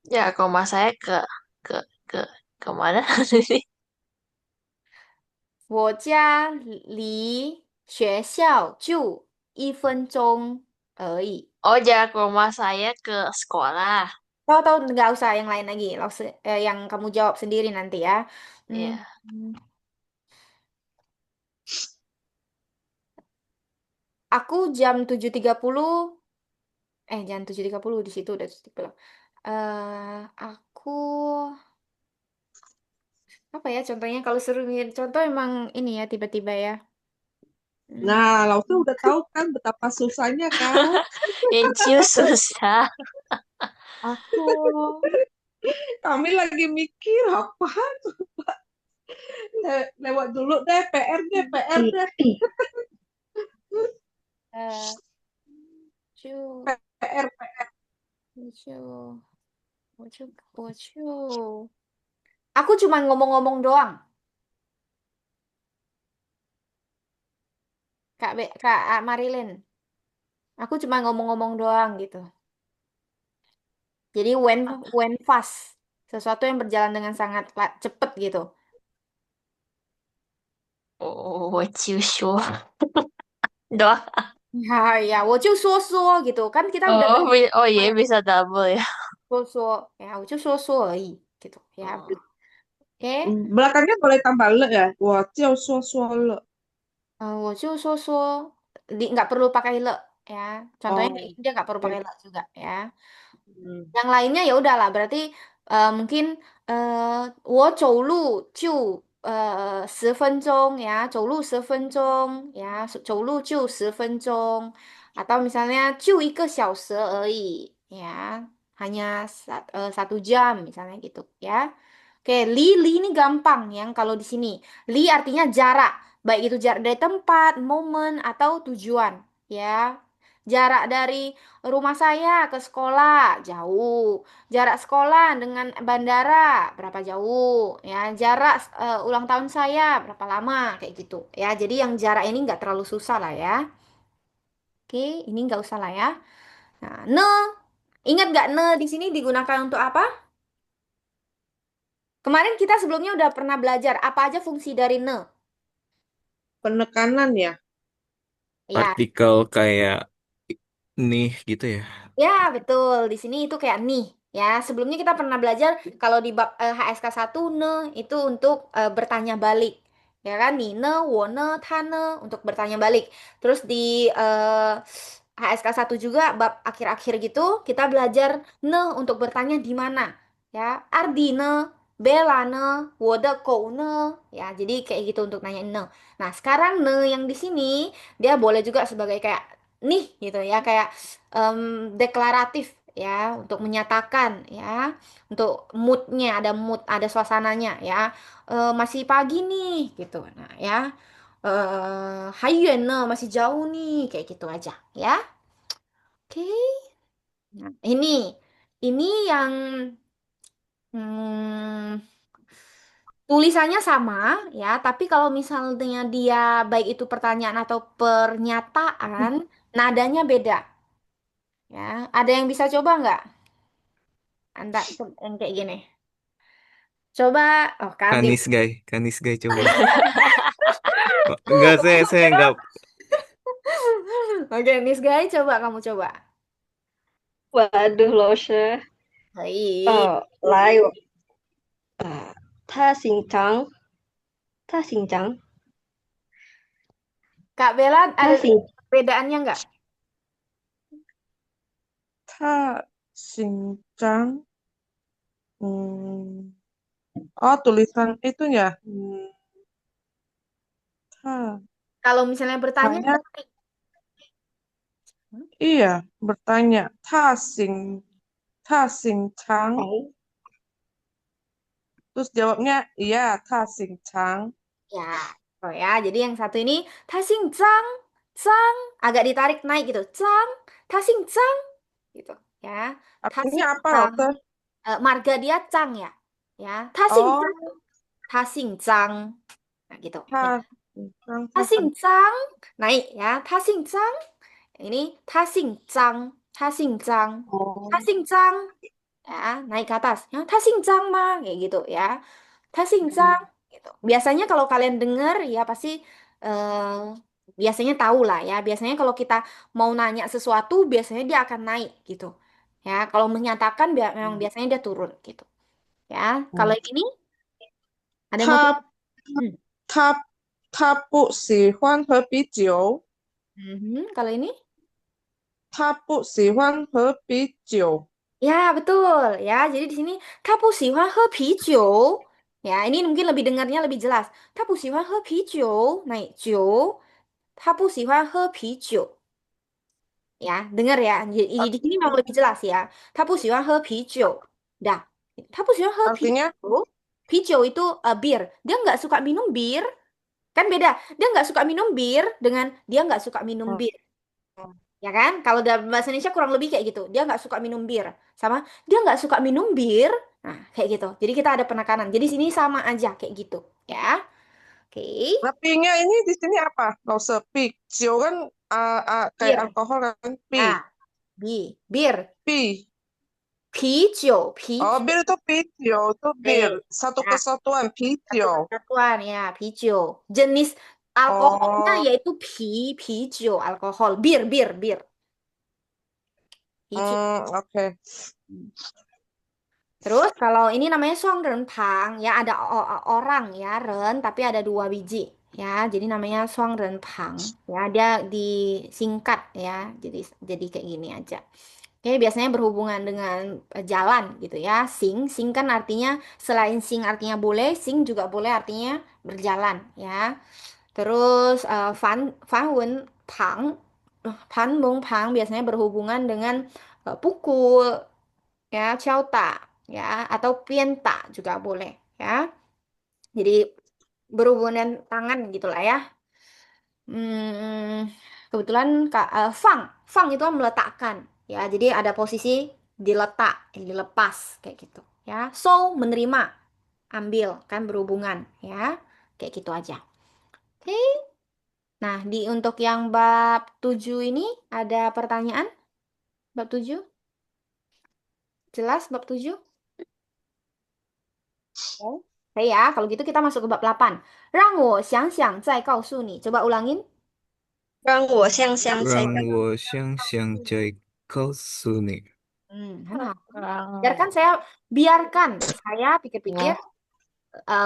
D: Ya, rumah saya ke ke ke mana?
A: 我家离学校就1分钟而已。
D: Oh, jarak rumah saya ke sekolah.
A: Tahu-tahu nggak usah yang lain lagi, yang kamu jawab sendiri nanti ya. Hmm,
D: Ya,
A: aku jam 7.30, jam 7.30 di situ udah 7.30. Aku apa ya contohnya kalau seru nih, contoh emang ini ya tiba-tiba ya. Hmm,
B: Nah, Lausa udah tahu kan betapa susahnya kan?
D: Inciu susah.
A: aku
B: Kami lagi mikir apa? Lewat dulu deh, PR deh, PR deh,
A: eh cu
B: PR.
A: cu cu aku cuma ngomong-ngomong doang, Kak Marilyn. Aku cuma ngomong-ngomong doang gitu. Jadi when fast, sesuatu yang berjalan dengan sangat cepet gitu.
D: Oh, 我就说 doang.
A: Ya, ya, 我就说说 gitu kan kita udah
D: Oh,
A: belajar
D: oh iya
A: kayak
D: bisa double ya.
A: 说说 ya, 我就说说而已 gitu ya.
D: Oh,
A: Oke.
B: Belakangnya boleh tambah le ya. Wah, jiao suo suo le.
A: 我就说说 nggak perlu pakai le ya. Contohnya kayak
B: Oh,
A: gini, dia nggak perlu
B: oke.
A: pakai le juga ya.
B: Hmm.
A: Yang lainnya ya udahlah, berarti mungkin eh 我走路就10分钟 ya, 走路10分钟 ya, 走路就10分钟 atau misalnya 就1个小时而已 ya, hanya 1 jam misalnya gitu ya. Oke, li ini gampang yang kalau di sini. Li artinya jarak, baik itu jarak dari tempat, momen atau tujuan ya. Jarak dari rumah saya ke sekolah jauh. Jarak sekolah dengan bandara berapa jauh? Ya, jarak ulang tahun saya berapa lama? Kayak gitu. Ya, jadi yang jarak ini nggak terlalu susah lah ya. Oke, ini nggak usah lah ya. Nah, ingat nggak di sini digunakan untuk apa? Kemarin kita sebelumnya udah pernah belajar apa aja fungsi dari ne.
B: Penekanan ya.
A: Ya,
C: Partikel kayak nih gitu ya.
A: ya, betul. Di sini itu kayak nih. Ya, sebelumnya kita pernah belajar kalau di bab HSK 1 ne itu untuk bertanya balik. Ya kan? Ni ne, wo ne, ta ne untuk bertanya balik. Terus di HSK 1 juga bab akhir-akhir gitu kita belajar ne untuk bertanya di mana. Ya, Ardi ne, Bella ne, wo de kou ne. Ya, jadi kayak gitu untuk nanya ne. Nah, sekarang ne yang di sini dia boleh juga sebagai kayak nih gitu ya, kayak deklaratif ya untuk menyatakan ya untuk moodnya ada mood ada suasananya ya. Masih pagi nih gitu nah ya. Haiyuan masih jauh nih kayak gitu aja ya. Oke. Nah, ini yang hmm, tulisannya sama ya tapi kalau misalnya dia baik itu pertanyaan atau pernyataan nadanya beda ya. Ada yang bisa coba nggak? Anda yang kayak gini. Coba, oh Kardi.
C: Kanis guy coba. Oh, enggak, saya enggak.
A: Oke, Miss Guy, coba kamu coba.
E: Waduh, 老师，Baik. 来，他姓张，Kak
A: Bella ada
E: 他姓
A: perbedaannya nggak?
B: 他姓张. Hmm. Oh, tulisan itunya. Ta,
A: Kalau misalnya bertanya,
B: tanya, iya, bertanya. Ta sing Chang.
E: 哎
B: Terus jawabnya, iya, ta sing Chang.
A: ya, oh ya. Jadi yang satu ini Tasing Zhang, Zhang agak ditarik naik gitu. Zhang, Tasing Zhang gitu ya.
B: Artinya
A: Tasing
B: apa,
A: Zhang,
B: Lotte?
A: marga dia Zhang ya. Ya, Tasing Zhang,
B: Oh,
A: Tasing Zhang. Nah, gitu. Ya.
B: ta sing Chang, ta
A: Tasing
B: sing.
A: Zhang, naik ya. Tasing Zhang. Ini Tasing Zhang, Tasing Zhang,
B: Oh.
A: Tasing Zhang. Ya, naik ke atas. Ya, Tasing Zhang mah kayak gitu ya. Tasingzang gitu. Biasanya kalau kalian dengar ya pasti biasanya tahu lah ya. Biasanya kalau kita mau nanya sesuatu biasanya dia akan naik gitu. Ya, kalau menyatakan memang biasanya dia turun gitu. Ya, kalau
B: Hmm.
A: yang ini ada yang mau coba?
B: 他
A: Hmm.
B: 他不喜欢喝啤酒.
A: Mhm. Kalau ini?
B: 他不喜欢喝啤酒.
A: Ya, betul ya. Jadi di sini kapu siwa he pijo. Ya, ini mungkin lebih dengarnya lebih jelas. Kapu siwa he pijo. Naik jo. Kapu siwa he pijo. Ya, dengar ya. Di sini memang lebih jelas ya. 他不喜欢喝啤酒. Dah. 他不喜欢喝啤酒.
B: Artinya,
A: Pijo itu bir. Dia nggak suka minum bir. Kan beda. Dia nggak suka minum bir dengan dia nggak suka minum
B: hmm,
A: bir. Ya kan? Kalau dalam bahasa Indonesia kurang lebih kayak gitu. Dia nggak suka minum bir. Sama dia nggak suka minum bir. Nah, kayak gitu. Jadi kita ada penekanan. Jadi sini sama aja kayak gitu. Ya. Oke.
B: napinya ini di sini apa? Nggak usah pik. Sio kan kayak
A: Bir.
B: alkohol kan. Pi.
A: Nah, bir.
B: Pi.
A: Pijo.
B: Oh,
A: Pijo.
B: bir itu pijo. Itu bir.
A: Eh.
B: Satu
A: Nah,
B: kesatuan.
A: satu
B: Pijo.
A: kesatuan ya, pijo. Jenis alkoholnya
B: Oh,
A: yaitu pijo, alkohol, bir. Pijo.
B: oke.
A: Terus kalau ini namanya pang ya ada orang ya, ren tapi ada dua biji ya. Jadi namanya pang ya. Dia disingkat ya. Jadi kayak gini aja. Oke, biasanya berhubungan dengan jalan gitu ya. Sing kan artinya selain sing artinya boleh, sing juga boleh artinya berjalan ya. Terus fan wen pang, pan bong pang biasanya berhubungan dengan pukul ya, ciao ta ya atau pienta juga boleh ya. Jadi berhubungan tangan gitulah ya. Hmm, kebetulan Kak fang itu meletakkan ya. Jadi ada posisi diletak, dilepas kayak gitu ya. So menerima, ambil kan berhubungan ya. Kayak gitu aja. Oke. Nah, untuk yang bab 7 ini ada pertanyaan? Bab 7? Jelas bab 7? Oke ya, kalau gitu kita masuk ke bab 8. 让我想想再告诉你. Coba ulangin.
E: 让我想想再告诉你。
A: Kan
D: Orang.
A: biarkan saya pikir-pikir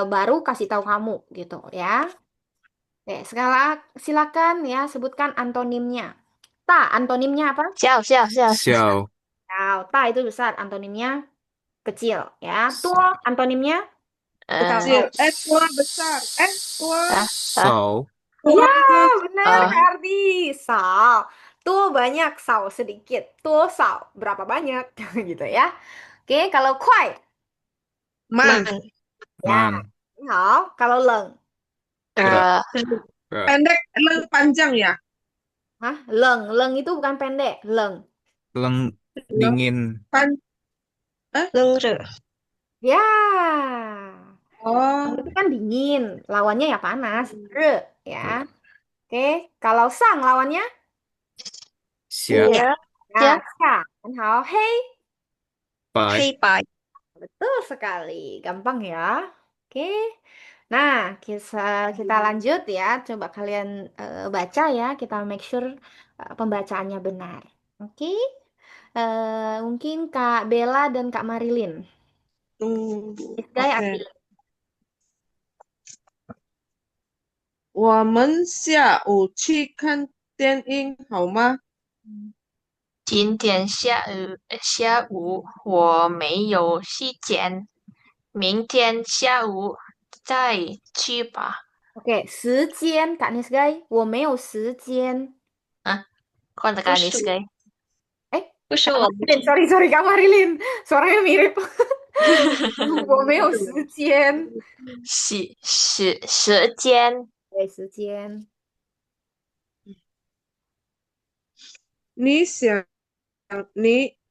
A: baru kasih tahu kamu gitu ya. Oke, silakan ya sebutkan antonimnya. Antonimnya apa?
D: 笑。
A: Nah, itu besar, antonimnya kecil ya.
C: S-
A: Antonimnya
B: Kecil.
D: Eh,
B: Tua besar. Tua.
D: ah, ah,
C: Sao,
B: Tua
A: ya, benar
D: ah.
A: Kak Ardi. Sao. Tuh banyak, sao sedikit. Tuh sao, berapa banyak gitu ya. Oke, kalau kuai,
B: Man.
E: 慢
A: ya.
C: man,
A: Kalau leng,
C: gra,
D: 呃
C: gra,
B: Pendek, panjang ya.
A: leng itu bukan pendek, leng.
C: leng,
B: Leng,
C: dingin,
B: pan, eh?
E: 冷热
A: Ya. Leng
B: Oh.
A: itu kan dingin, lawannya ya panas. Re, ya. Oke, kalau sang lawannya,
C: xia,
E: ya
D: ya
A: ya,
D: ya
A: xia. Hei,
C: 白，
E: 黑白。
A: Betul sekali. Gampang ya. Oke. Nah, kita kita lanjut ya. Coba kalian baca ya. Kita make sure pembacaannya benar. Oke. Mungkin Kak Bella dan Kak Marilyn.
B: Tunggu.
A: This guy
B: Oke.
A: arti.
B: 我们下午去看电影好吗？
D: 今天下午我没有时间，明天下午再去吧。
A: Oke, 时间 Kak Nisgai. 我没有时间.
D: 啊，换个干你
E: 不是，
D: 是给
A: Eh,
E: 不是
A: Kak
E: 我的
A: Marilyn.
E: 错。
A: Sorry, sorry Kak Marilyn. Suaranya mirip. 我没有时间.
D: 时间，
A: 对，时间。
B: 你想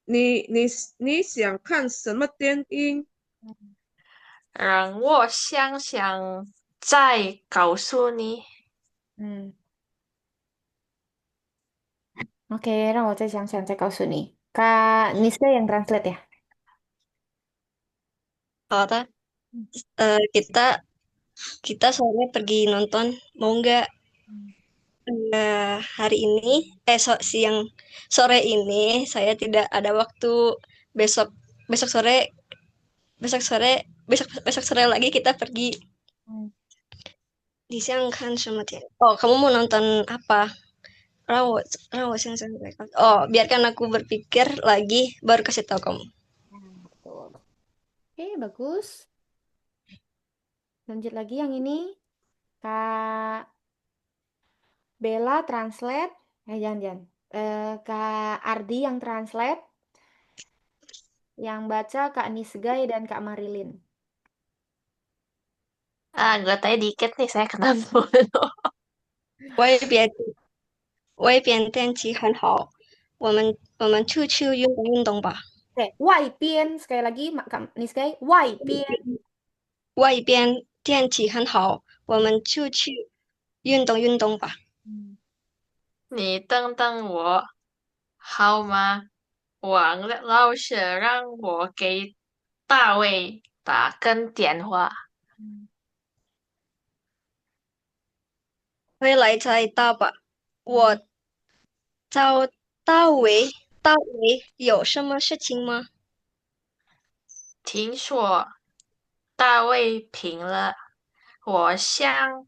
B: 你想看什么电影？
D: 让我想想再告诉你。
A: 嗯，Oke, 让我再想想再告诉你。Kak Nisga yang translate ya?
E: 好的，kita kita sore pergi nonton, mau nggak? Hari ini, siang sore ini saya tidak ada waktu. Besok besok sore besok sore besok sore lagi kita pergi.
A: Hmm.
E: Di siang kan sama dia. Oh, kamu mau nonton apa? Rawat, rawat siang sore. Oh, biarkan aku berpikir lagi, baru kasih tahu kamu.
A: Nah, betul. Oke, bagus. Lanjut lagi yang ini. Kak Bella translate. Jangan. Kak Ardi yang translate. Yang baca Kak Nisgai dan Kak Marilyn.
D: Nggak tahu dikit nih saya kenal dulu.
E: 外边天气很好，我们出去运动吧。
A: Oke, Waipian. Sekali lagi, Kak Nisgai. Waipian.
E: 外边天气很好，我们出去运动吧。
D: 你等等我好吗？王老师让我给大卫打个电话。
A: 嗯
E: 回来再打吧。我找大伟有什么事情吗？
D: 听说大卫病了，我想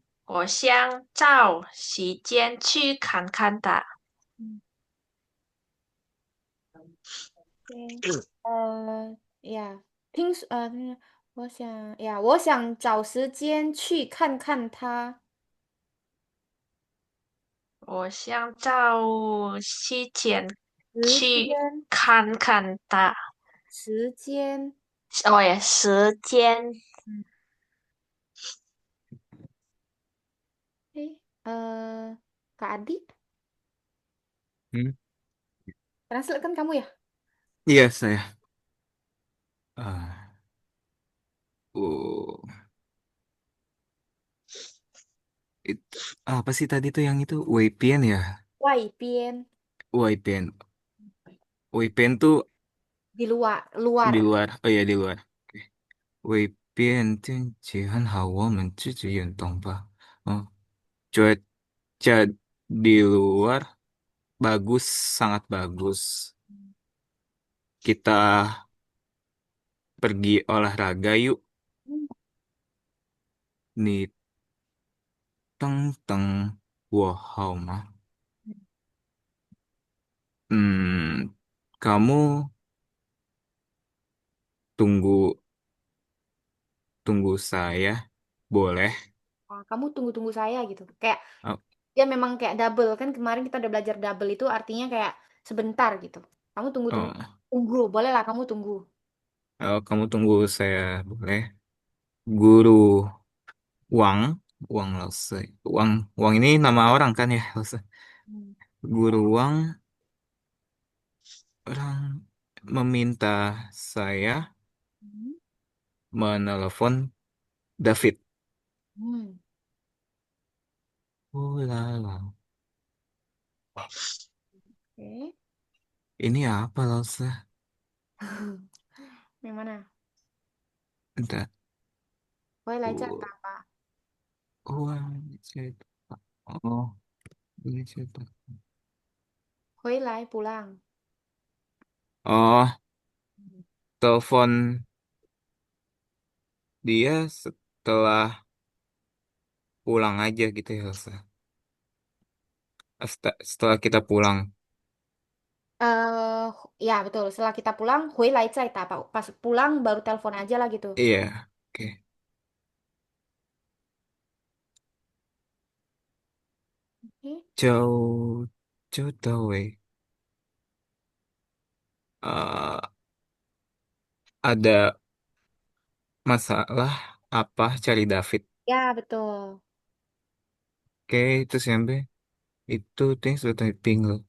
D: 找时间去看看他。
A: 嗯，Oke. Ya, 我想找时间去看看他。
D: 我想找时间
A: 时
D: 去
A: 间，
D: 看看他。
A: 时间，
D: 哦耶，时间
A: 嗯，Kak Adi,
C: Hmm?
A: translate kan kamu ya?
C: Iya saya. Ah, oh, itu apa sih tadi tuh yang itu Weipian ya?
A: Waipian,
C: Weipian. Weipian tuh
A: di luar, luar.
C: di luar. Oh iya di luar. Oke. Weipian tian hawa mencuci yentong pa. Oh, cuaca di luar bagus, sangat bagus. Kita pergi olahraga yuk.
A: Hmm,
C: Nih, teng teng. Wow, mah. Kamu tunggu tunggu saya, boleh?
A: Kamu tunggu-tunggu saya gitu. Kayak
C: Oh,
A: dia memang kayak double kan kemarin kita udah belajar double itu artinya kayak sebentar gitu. Kamu tunggu-tunggu,
C: oh,
A: tunggu, boleh lah kamu tunggu.
C: kamu tunggu saya, boleh? Guru Wang, Wang Lause. Wang, Wang ini nama orang kan ya, Lause?
A: Hmm.
C: Guru Wang orang meminta saya
A: Hmm.
C: menelepon David.
A: Hmm.
C: Oh, lala.
A: Oke.
C: Ini apa, Lause?
A: Yang mana?
C: Bentar.
A: 回来再打
C: U-
A: 吧。
C: Uang cerita. Oh, ini cerita.
A: 回来 pulang.
C: Oh, telepon dia setelah pulang aja gitu ya, Elsa. Setelah kita pulang.
A: Eh, ya betul. Setelah kita pulang, 回来再打 Pak. Pas pulang baru telepon aja lah gitu.
C: Iya, oke.
A: Oke.
C: Jauh, jauh tahu, ada masalah apa cari David?
A: Ya betul.
C: Oke, itu sampai itu ting sudah typing loh.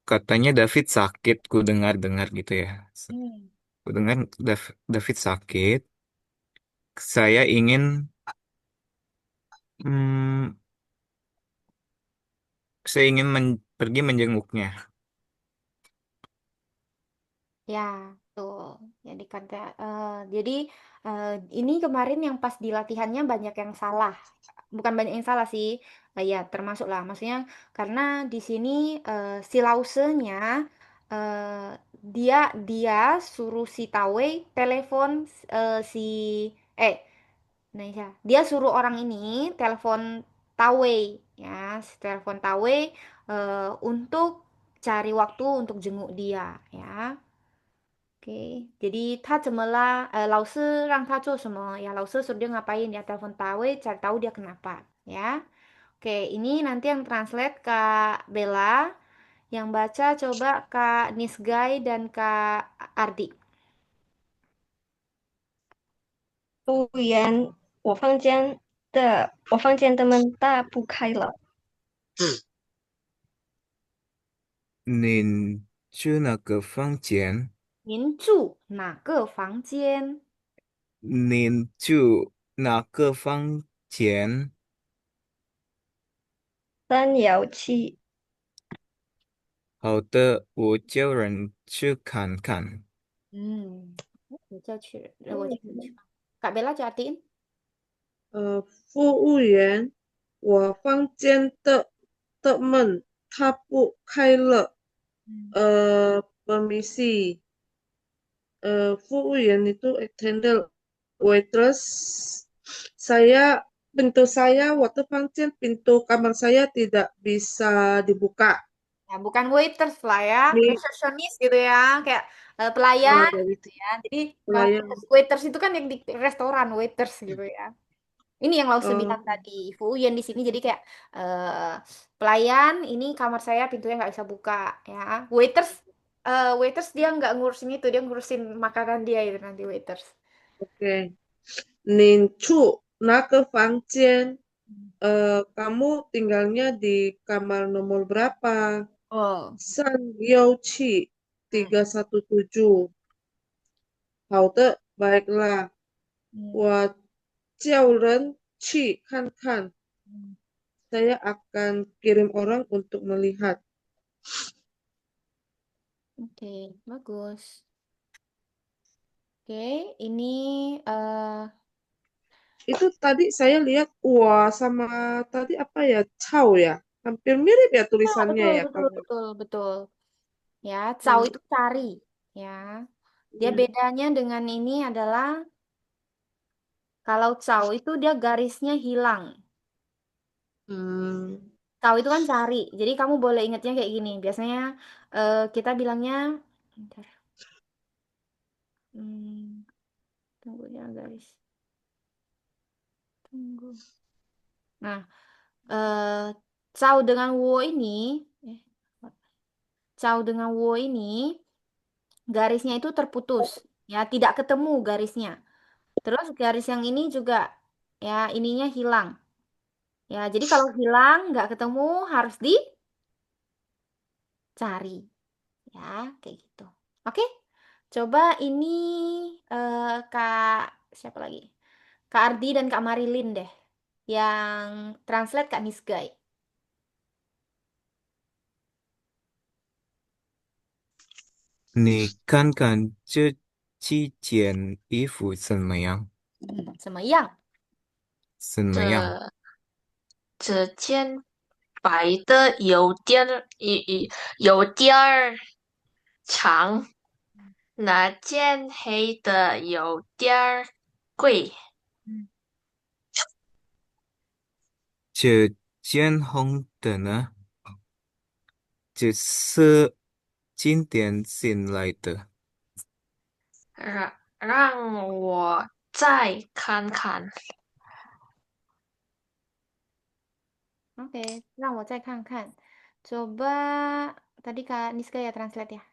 C: Katanya David sakit, ku dengar-dengar gitu ya.
A: Hmm.
C: Ku dengar David sakit. Saya ingin hmm, pergi menjenguknya.
A: Ya, tuh. Jadi kata jadi eh, ini kemarin yang pas di latihannya banyak yang salah. Bukan banyak yang salah sih. Ya, termasuk lah. Maksudnya karena di sini si Lausenya eh, dia dia suruh si Tawei telepon si eh nah ya, dia suruh orang ini telepon Tawei ya, telepon Tawei untuk cari waktu untuk jenguk dia ya. Oke, jadi 他怎么啦？老师让他做什么？ ya, 老师 suruh dia ngapain? Ya, telepon Tawe, cari tahu dia kenapa. Ya, oke, ini nanti yang translate Kak Bella, yang baca coba Kak Nisgai dan Kak Ardi.
E: 服务员，我房间的门打不开了。
C: 您去哪个房间？
A: 您住哪个房间？
C: 您住哪个房间？317。好的，我叫人去看看。
A: 我叫去，Kak Bella catin.
B: 服务员，我房间的门它不开了。permisi. 服务员 itu attendant waitress. Saya waktu function pintu kamar saya tidak bisa dibuka.
A: Ya, bukan waiters lah ya,
B: Ini
A: resepsionis gitu ya, kayak pelayan
B: dari
A: gitu ya. Jadi kalau
B: pelayan.
A: waiters itu kan yang di restoran, waiters gitu ya. Ini yang Lause
B: Oh,
A: bilang tadi, Fuyan di sini jadi kayak pelayan, ini kamar saya pintunya nggak bisa buka ya. Waiters, waiters dia nggak ngurusin itu, dia ngurusin makanan dia itu nanti waiters.
B: oke. Nincu, nak ke Fangcian. Kamu tinggalnya di kamar nomor berapa?
A: Oh.
B: San Youqi 317. 好的，baiklah.
A: Hmm.
B: 我叫人去看看. Saya akan kirim orang untuk melihat.
A: Oke, bagus. Oke, ini
B: Itu tadi saya lihat wah sama tadi apa ya? Chow ya. Hampir mirip ya tulisannya
A: betul,
B: ya
A: betul,
B: kalau.
A: betul, betul. Ya, caw
B: Hmm.
A: itu cari. Ya, dia
B: Hmm.
A: bedanya dengan ini adalah kalau caw itu dia garisnya hilang.
B: Hmm.
A: Caw itu kan cari. Jadi kamu boleh ingatnya kayak gini. Biasanya kita bilangnya, bentar, tunggu ya guys. Tunggu. Nah, caw dengan wo ini, eh, caw dengan wo ini garisnya itu terputus. Ya, tidak ketemu garisnya. Terus garis yang ini juga ya ininya hilang. Ya, jadi kalau hilang nggak ketemu harus dicari. Ya, kayak gitu. Oke, coba ini Kak siapa lagi? Kak Ardi dan Kak Marilyn deh. Yang translate Kak Nisgay.
C: 你看看这这件衣服怎么样？
A: 怎么样？
C: 怎么样？
D: 这这件白的有点儿长，那件黑的有点儿贵。
C: 这件红的呢？这是今天新来的。
D: 让我再看看。
A: Oke, 让我再看看. Coba tadi Kak Niska ya translate ya.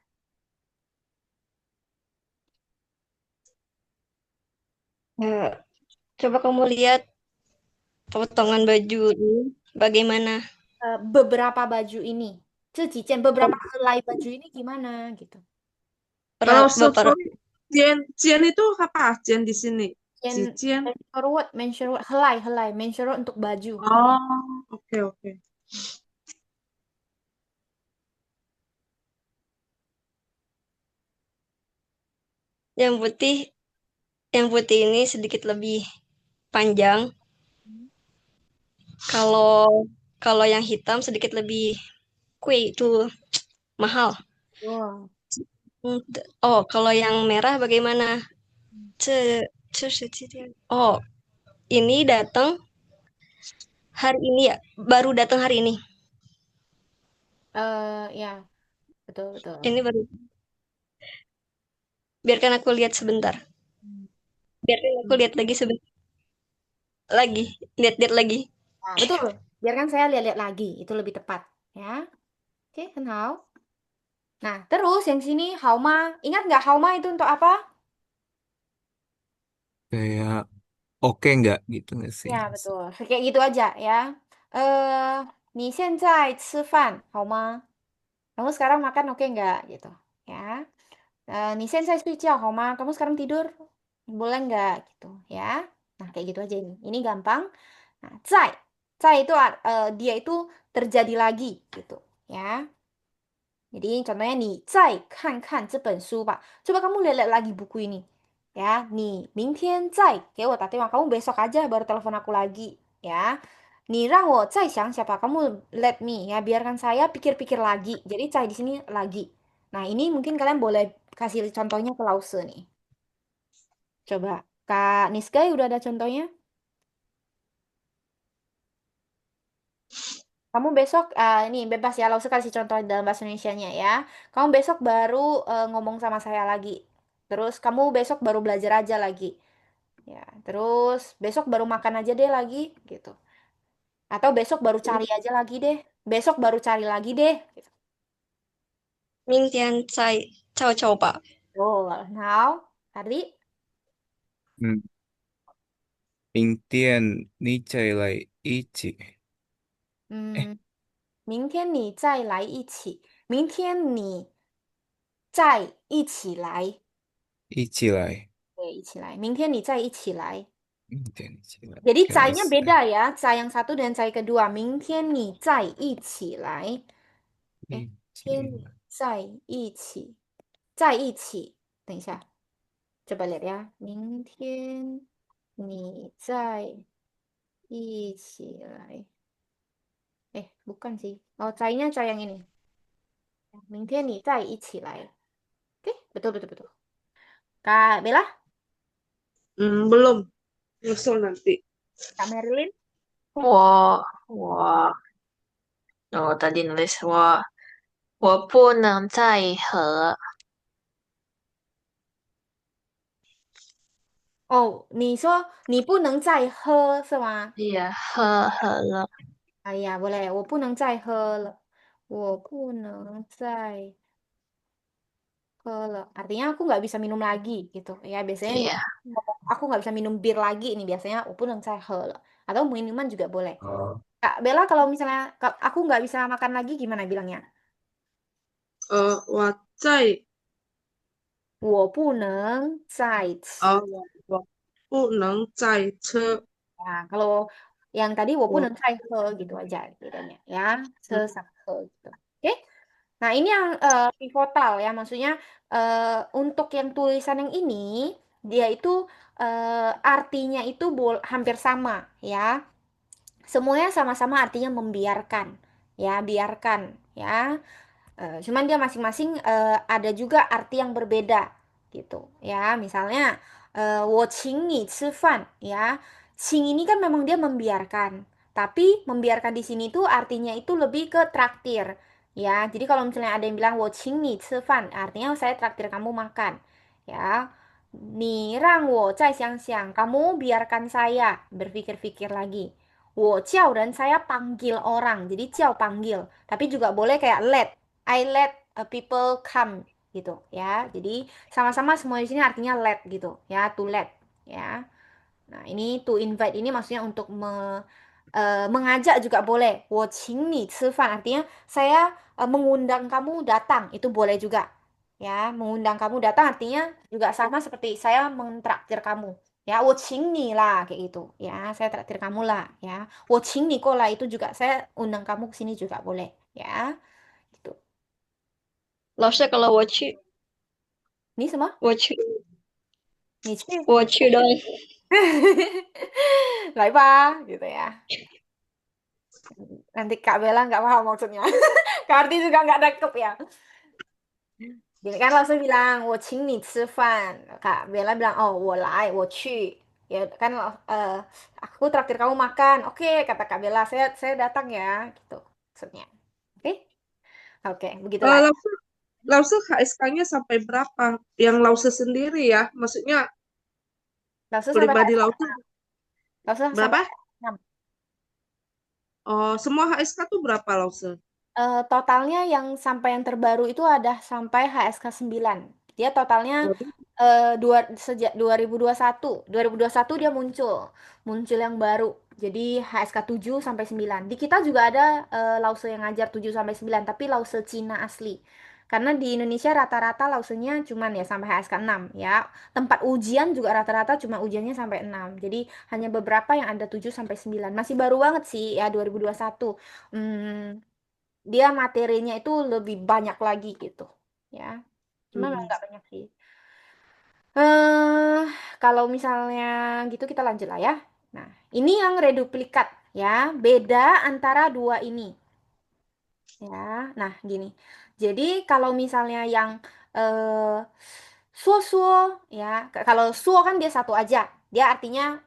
E: Ya, coba kamu lihat potongan baju ini bagaimana?
A: Beberapa baju ini. Cicicen beberapa
B: Oh,
A: helai baju ini gimana gitu.
B: kalau
E: Bapak
B: sorry, Jian itu apa? Jian di sini.
A: Yang
B: Jian.
A: mention word, helai, helai, mention word untuk baju.
B: Oh, oke oke.
E: yang putih, yang putih ini sedikit lebih panjang. Kalau kalau yang hitam sedikit lebih kue itu mahal.
A: Wow.
E: Oh, kalau yang merah bagaimana? Ce, Oh, ini datang hari ini ya, baru datang hari ini.
A: Ya, betul betul.
E: Ini baru. Biarkan aku lihat sebentar. Biarkan aku lihat lagi sebentar. Lagi, lihat-lihat lagi.
A: Nah, betul. Biarkan saya lihat-lihat lagi, itu lebih tepat, ya. Oke, kenal. Nah, terus yang sini Hauma, ingat nggak Hauma itu untuk apa?
C: Kayak oke nggak gitu nggak sih?
A: Ya, betul. Kayak gitu aja ya. Eh, 你现在吃饭好吗? Kamu sekarang makan oke nggak gitu, ya. 你现在睡觉好吗? Kamu sekarang tidur boleh nggak gitu, ya. Nah, kayak gitu aja ini. Ini gampang. Nah, 在itu dia itu terjadi lagi gitu, ya. Jadi contohnya nih, 再看看这本书吧. Coba kamu lihat lagi buku ini. Ya, nih, 明天再给我打电话. Kamu besok aja baru telepon aku lagi, ya. 你让我再想想吧. Kamu let me ya, biarkan saya pikir-pikir lagi. Jadi cai di sini lagi. Nah, ini mungkin kalian boleh kasih contohnya ke Lause nih. Coba. Kak Niskai udah ada contohnya? Kamu besok ini bebas ya, Lause kasih contoh dalam bahasa Indonesianya ya. Kamu besok baru ngomong sama saya lagi. Terus kamu besok baru belajar aja lagi. Ya, terus besok baru makan aja deh lagi gitu. Atau besok baru cari aja lagi deh. Besok baru cari lagi deh. Gitu.
E: 明天再瞧瞧吧。
A: Oh, now, Ardi.
C: 嗯，明天你再来一起。哎，
A: 嗯，明天你再来一起。明天你再一起来。
C: 一起来。
A: 对，一起来。明天你再一起来。
C: 明天一起来。
A: Jadi
C: 可以
A: cai-nya
C: 是
A: beda ya. Cai yang satu dan cai kedua. 明天你再一起来. 哎，
C: 一起
A: 天你在一起，等一下，coba lihat ya. 明天你在一起来. Bukan sih. Oh, cai-nya cai yang ini. 明天你再一起来. Oke, betul betul betul. Kak Bella,
B: Belum. Nyusul nanti.
A: Kak Marilyn.
D: 我tadi nulis 我不能再和
A: Oh, 你说你不能再喝是吗？
D: 也喝了。
A: 哎呀，boleh. 我不能再喝了。Artinya aku nggak bisa minum lagi gitu. Ya biasanya
D: Iya.
A: ngomong, aku nggak bisa minum bir lagi nih biasanya. 我不能再喝了. Atau minuman juga boleh. Kak Bella kalau misalnya aku nggak bisa makan lagi gimana bilangnya?
B: 我在
A: 我不能再吃。
B: 我不能再吃
A: Ya, kalau yang tadi 我不
B: 我
A: 能再喝 gitu aja bedanya ya. Se sama he gitu. Oke. Nah, ini yang pivotal ya, maksudnya untuk yang tulisan yang ini dia itu artinya itu hampir sama ya. Semuanya sama-sama artinya membiarkan ya, biarkan ya. Cuman dia masing-masing ada juga arti yang berbeda gitu ya. Misalnya, 我请你吃饭 ya. Qing ini kan memang dia membiarkan. Tapi membiarkan di sini tuh artinya itu lebih ke traktir ya. Jadi kalau misalnya ada yang bilang 我请你吃饭 artinya saya traktir kamu makan ya. 你让我再想想, kamu biarkan saya berpikir-pikir lagi. 我叫人 saya panggil orang. Jadi 叫 panggil. Tapi juga boleh kayak let. I let people come gitu ya. Jadi sama-sama semua di sini artinya let gitu ya, to let ya. Nah, ini to invite ini maksudnya untuk mengajak juga boleh. 我请你吃饭 artinya saya mengundang kamu datang, itu boleh juga. Ya, mengundang kamu datang artinya juga sama seperti saya mentraktir kamu. Ya, 我请你 lah kayak gitu. Ya, saya traktir kamu lah ya. 我请你过来itu juga saya undang kamu ke sini juga boleh ya. Gitu.
E: 老师 kalau
A: 你什么？
E: 我去
A: 你去
E: 我去 dong.
A: Lại ba gitu ya. Nanti Kak Bella nggak paham maksudnya. Kak Arti juga nggak dapet ya. Jadi kan langsung bilang, 我请你吃饭. Kak Bella bilang, oh, 我来,我去. Ya kan, aku traktir kamu makan. Oke, kata Kak Bella, saya datang ya, gitu. Maksudnya. Oke? Oke, begitulah.
B: Lause, Lause HSK-nya sampai berapa? Yang Lause sendiri ya, maksudnya
A: Langsung sampai
B: pribadi Lause
A: langsung sampai
B: berapa?
A: 6.
B: Oh, semua HSK tuh berapa Lause?
A: Totalnya yang sampai yang terbaru itu ada sampai HSK 9. Dia totalnya
B: Waduh.
A: sejak 2021. 2021 dia muncul. Muncul yang baru. Jadi HSK 7 sampai 9. Di kita juga ada lause yang ngajar 7 sampai 9, tapi lause Cina asli. Karena di Indonesia rata-rata lausenya cuman ya sampai HSK 6 ya. Tempat ujian juga rata-rata cuma ujiannya sampai 6. Jadi hanya beberapa yang ada 7 sampai 9. Masih baru banget sih ya 2021. Hmm, dia materinya itu lebih banyak lagi gitu ya, cuma memang
B: Hmm.
A: nggak banyak sih. eh Kalau misalnya gitu kita lanjut lah ya. Nah, ini yang reduplikat ya, beda antara dua ini ya. Nah, gini, jadi kalau misalnya yang suo suo ya, kalau suo kan dia satu aja, dia artinya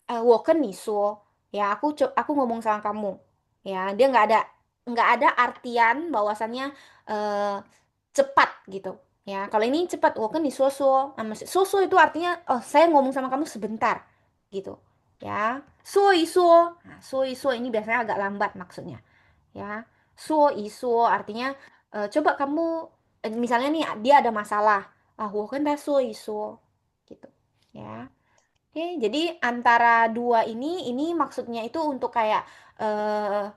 A: 我跟你说 ya, aku ngomong sama kamu ya, dia nggak ada artian bahwasannya eh, cepat gitu ya. Kalau ini cepat, 我跟你说说, nah, so itu artinya oh saya ngomong sama kamu sebentar gitu ya. 说一说, nah, 说一说 ini biasanya agak lambat maksudnya ya. 说一说 artinya coba kamu, misalnya nih dia ada masalah, 我跟他说一说 gitu ya. Oke, jadi antara dua ini maksudnya itu untuk kayak eh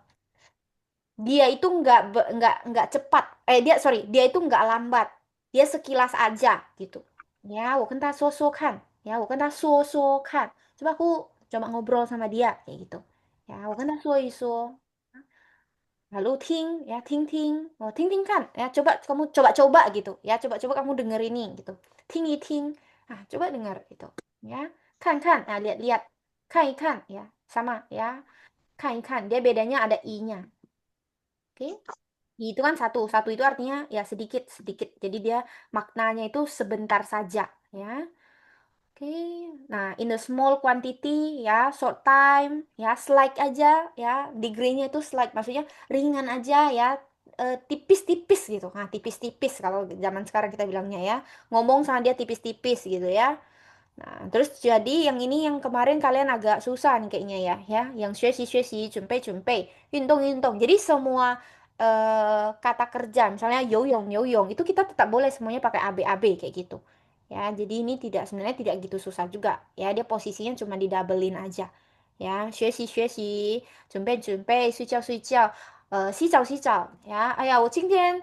A: dia itu nggak cepat. Dia sorry, dia itu nggak lambat. Dia sekilas aja gitu. Ya, 我跟他说说看. Ya, 我跟他说说看. Coba aku coba ngobrol sama dia kayak gitu. Ya, 我跟他说一说. Lalu ya, ting oh ting kan, ya coba kamu coba-coba gitu, ya coba-coba kamu denger ini gitu, ting, ah coba dengar gitu, ya kan, nah lihat-lihat, kan, ya sama ya, kan, dia bedanya ada i-nya, oke, I itu kan satu, satu itu artinya ya sedikit sedikit, jadi dia maknanya itu sebentar saja, ya. Oke, nah in the small quantity ya, short time ya, slight aja ya, degree-nya itu slight, maksudnya ringan aja ya, tipis-tipis gitu. Nah, tipis-tipis kalau zaman sekarang kita bilangnya ya, ngomong sama dia tipis-tipis gitu ya. Nah, terus jadi yang ini yang kemarin kalian agak susah nih kayaknya ya, yang 学习学习, 准备准备, 运动运动. Jadi semua kata kerja, misalnya 游泳游泳, itu kita tetap boleh semuanya pakai ab kayak gitu. Ya, jadi ini sebenarnya tidak gitu susah juga. Ya, dia posisinya cuma didoublein aja. Ya, 学习学习, 准备准备, 睡觉睡觉, 洗澡洗澡. Ya, 哎呀，我今天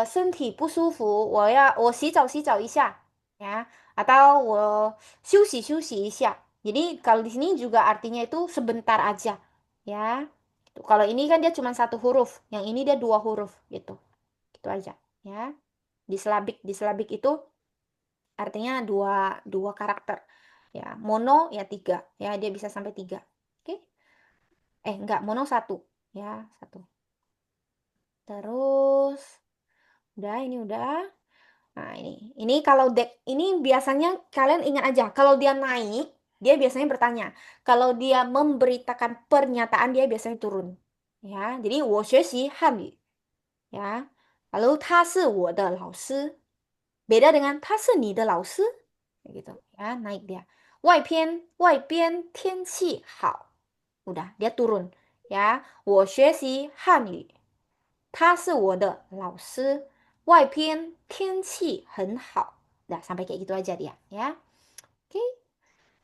A: 身体不舒服，我洗澡洗澡一下. Ya, atau 我休息休息一下. Jadi kalau di sini juga artinya itu sebentar aja, ya. Tuh, kalau ini kan dia cuma satu huruf, yang ini dia dua huruf gitu. Gitu aja ya. Diselabik itu artinya dua dua karakter. Ya, mono ya tiga. Ya, dia bisa sampai tiga. Oke? Enggak, mono satu. Ya, satu. Terus, udah ini udah. Nah, ini kalau dek ini biasanya kalian ingat aja, kalau dia naik, dia biasanya bertanya. Kalau dia memberitakan pernyataan, dia biasanya turun. Ya, jadi 我学习汉语 ya. Lalu 他是我的老师. Beda dengan 他是你的老师. Kayak gitu ya, naik dia. 外边天气好. Udah, dia turun ya. 我学习汉语他是我的老师，外边天气很好. Nah, sampai kayak gitu aja dia, ya. Oke.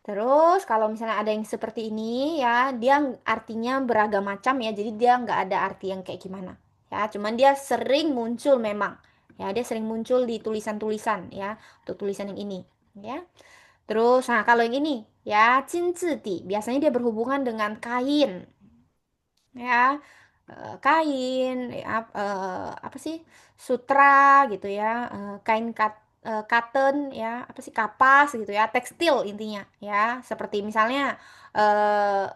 A: Terus kalau misalnya ada yang seperti ini ya, dia artinya beragam macam ya. Jadi dia nggak ada arti yang kayak gimana. Ya, cuman dia sering muncul memang. Ya, dia sering muncul di tulisan-tulisan ya, untuk tulisan yang ini, ya. Terus, nah kalau yang ini ya, cinzidi, biasanya dia berhubungan dengan kain, ya. Kain apa sih, sutra gitu ya, kain cotton ya, apa sih, kapas gitu ya, tekstil intinya ya, seperti misalnya eh,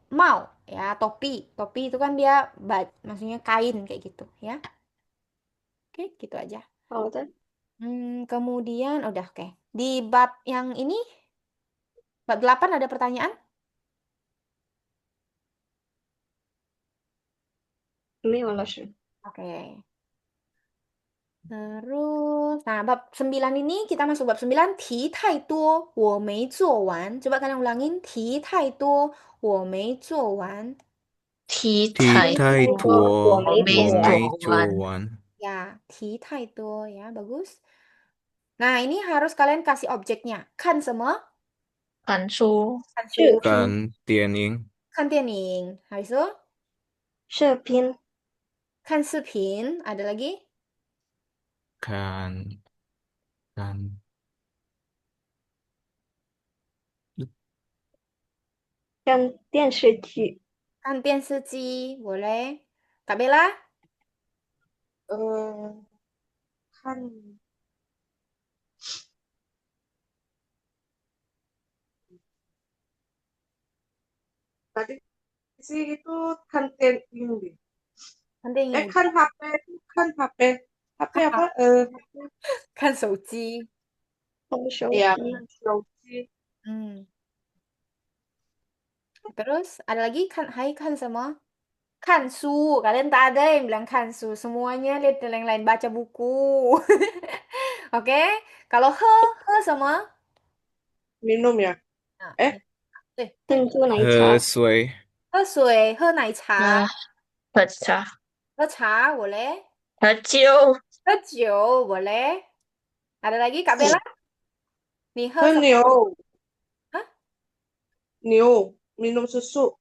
A: mau ya, topi topi itu kan dia maksudnya kain kayak gitu ya. Oke, gitu aja.
E: Oh, tuh.
A: Kemudian udah, oke, di bab yang ini, bab 8 ada pertanyaan.
E: Ini malas.
A: Oke. Terus, nah bab 9 ini kita masuk bab 9, ti tai duo, wo mei zuo wan. Coba kalian ulangin, ti tai duo, wo mei zuo wan.
D: 题
C: 题
D: 太
C: 太
E: 我
D: 多，
E: 我
C: 多，
E: 没做
D: 我没做
E: 完。
C: 我没做
D: 完。
C: 完。
A: Ya, ti tai duo ya, bagus. Nah, ini harus kalian kasih objeknya. Kan semua,
D: 看书，kan
E: 视
A: su,
E: 频，
C: 看电影，kan
A: tianing. Habis itu,
E: 视频，kan
A: sepin. Ada lagi?
C: 看看
E: 看电视剧，Kan
A: 电视机, boleh. Kak Bella?
B: Eh, kan tadi sih itu kan ini deh.
A: Kan tianing.
B: Kan HP kan HP HP
A: Kan
B: apa?
A: apa? Kan 手机.
E: 看手
B: Ya
E: 机，kan
B: Xiaoqi.
A: Hmm. Terus ada lagi kan, hai kan semua. Kansu, kalian tak ada yang bilang kansu. Semuanya lihat yang lain, baca buku. Oke, kalau he sama.
B: Minum ya.
A: Nah,
B: Eh,
A: he
E: 珍珠奶
C: 喝
E: 茶，
C: 水，
A: 喝水，喝奶茶，
D: 啊，喝茶，
A: 喝茶 boleh,
D: 喝酒，
A: 喝酒 boleh. Ada lagi Kak Bella? Nih, he sama.
B: Henio,
A: Hah?
B: Nio, minum susu,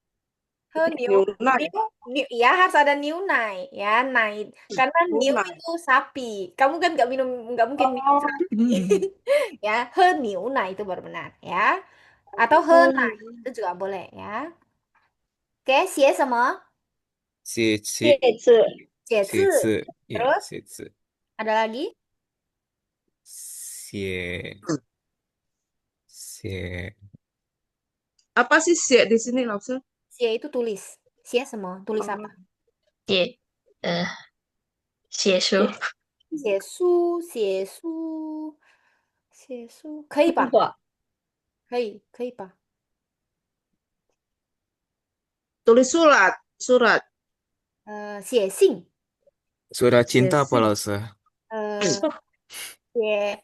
A: He new,
B: Nio Nai,
A: new, ya harus ada new nai, ya nai. Karena new
B: Nai.
A: itu sapi. Kamu kan nggak minum, nggak mungkin minum
B: Oh,
A: sapi. Ya, he new nai itu baru benar, ya. Atau he nai itu juga boleh, ya. Oke, xie sama
C: 写写
E: 叶子，
A: 写字.
C: 写字呀，Terus 写字，ada
A: lagi
C: 写写
B: apa sih siak di sini langsung?
A: xie itu tulis. Xie sama tulis apa?
B: Oh,
D: 写写书，
A: 写书，写书，写书，可以吧？
E: 动画，
A: 可以，可以吧？tulis
B: surat, surat,
A: 写信，surat
B: 写
C: cinta apa
B: 信，Lausa?
A: 写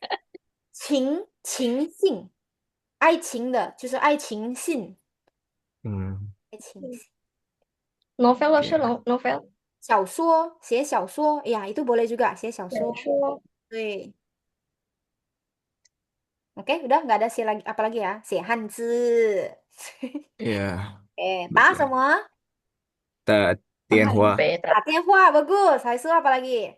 A: 情信，爱情的，就是爱情信，Hmm, 爱情信。
E: novel 是
C: ya.
E: novel，
A: 小说，写小说，呀，itu boleh juga 写小
E: 小
A: 说。
E: 说，
A: 对，oke, udah nggak ada 写 lagi apa lagi ya? 写汉字。
C: Ya,
A: Ta
C: betul.
A: semua.
C: 打电话，
D: 北的
A: 打电话 bagus. Habis itu apa lagi?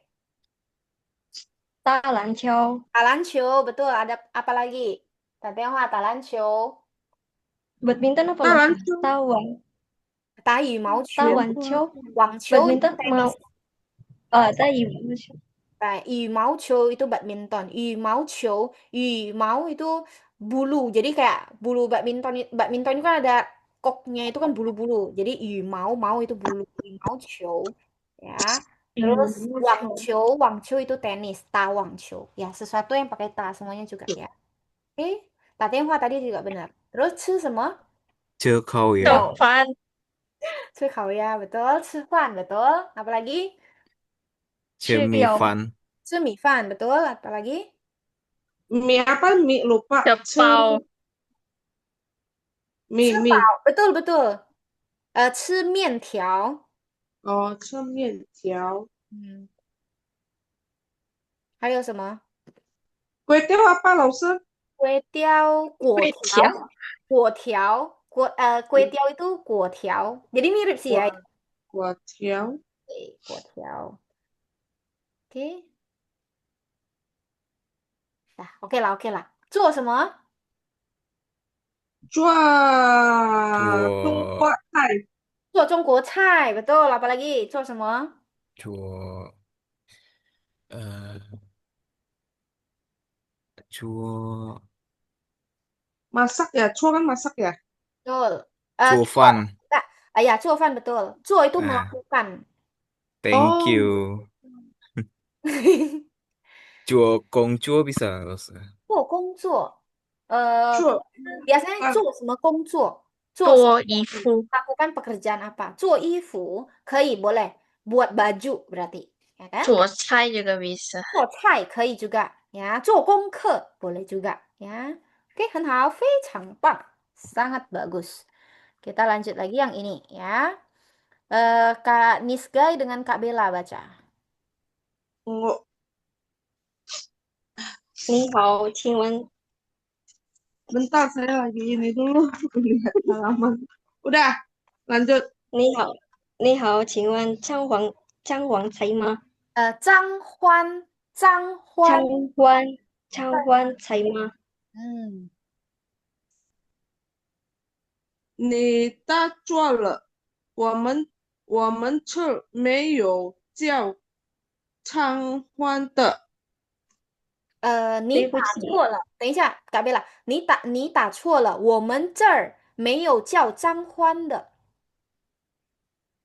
E: 打篮球
A: 打篮球 betul. Ada apa lagi? 打电话打篮球.
E: badminton apa
B: ah
E: mas?
B: langsung,
E: Tawan,
A: 打羽毛
E: 打
A: 球，
E: 网球
A: 网球itu
E: badminton
A: tenis.
E: mau 打羽毛球
A: Nah, 羽毛球 itu badminton. 羽毛球, 羽毛 itu bulu. Jadi kayak bulu badminton, badminton itu kan ada koknya itu kan bulu-bulu. Jadi 羽毛 itu bulu. 羽毛球, ya.
E: 羽
A: Terus
E: 毛球
A: wangcho itu tenis. Ta wangcho. Ya, sesuatu yang pakai ta semuanya juga ya. Oke, ta tianhua tadi juga benar. Terus 吃什么?
C: 吃烤鸭，
D: 吃饭
A: 吃烤鸭, betul. 吃饭, betul. Apalagi?
C: 吃
E: 吃料
C: 米饭，
A: 吃米饭, betul. Apalagi?
B: Mie apa? Mie lupa.
D: 吃包
B: Mie
A: 吃饱,
B: mie.
A: betul betul. 吃面条.
B: Oh, 吃面条.
A: 嗯，还有什么？Kue
B: tiaw apa, Lause?
A: 粿条、果条、
E: 会条
A: 果条、粿条 itu 果条. Jadi mirip sih ya.
B: Kuah, kuah tiaw.
A: Oke, 果条. Oke. Nah, oke lah. 做什么？Jungko
C: 做
B: Thai.
A: 做中国菜, betul. Apalagi 做什么？
C: 做做
B: Masak ya? Chua kan masak ya?
A: Betul.
C: 做
A: Kita
C: 饭，enggak.
A: Ya, 做饭 betul. 做 itu
C: 啊
A: melakukan.
C: thank
B: Oh,
C: you，做工作 bisa Rosa，
A: 做工作，可
B: chua.
A: 是 biasanya
B: Ah,
A: 做什么工作？做什么
D: 做衣服
A: lakukan pekerjaan apa? 做衣服可以 boleh, buat baju berarti, ya kan?
D: 做菜 juga bisa.
A: 做菜可以 juga, ya. 做功课 boleh juga, ya. Oke, 很好，非常棒, sangat bagus. Kita lanjut lagi yang ini, ya. Kak Nisgai dengan Kak Bella baca.
B: tunggu.
E: 你好，请问
B: Bentar, saya lagi ini dulu. Lihat halaman. Udah, lanjut.
E: 你好，你好，请问姜黄菜吗？
A: 张欢，
E: 姜黄菜吗？
A: 嗯。
B: 你答错了，我们这没有叫偿还的。
A: 你打
E: 对不起，
A: 错了。等一下，改贝拉，你打错了。我们这儿没有叫张欢的。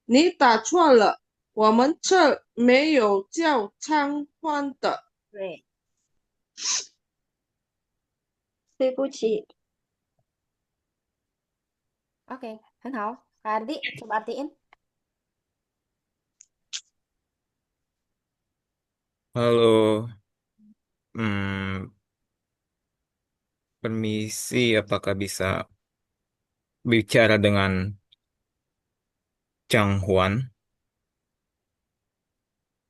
B: 你打错了，我们这没有叫偿还的。
A: 对
E: 对不起，，oke，
A: 很好。Kak Ardi, coba artiin.
C: halo, hmm, permisi, apakah bisa bicara dengan Chang Huan?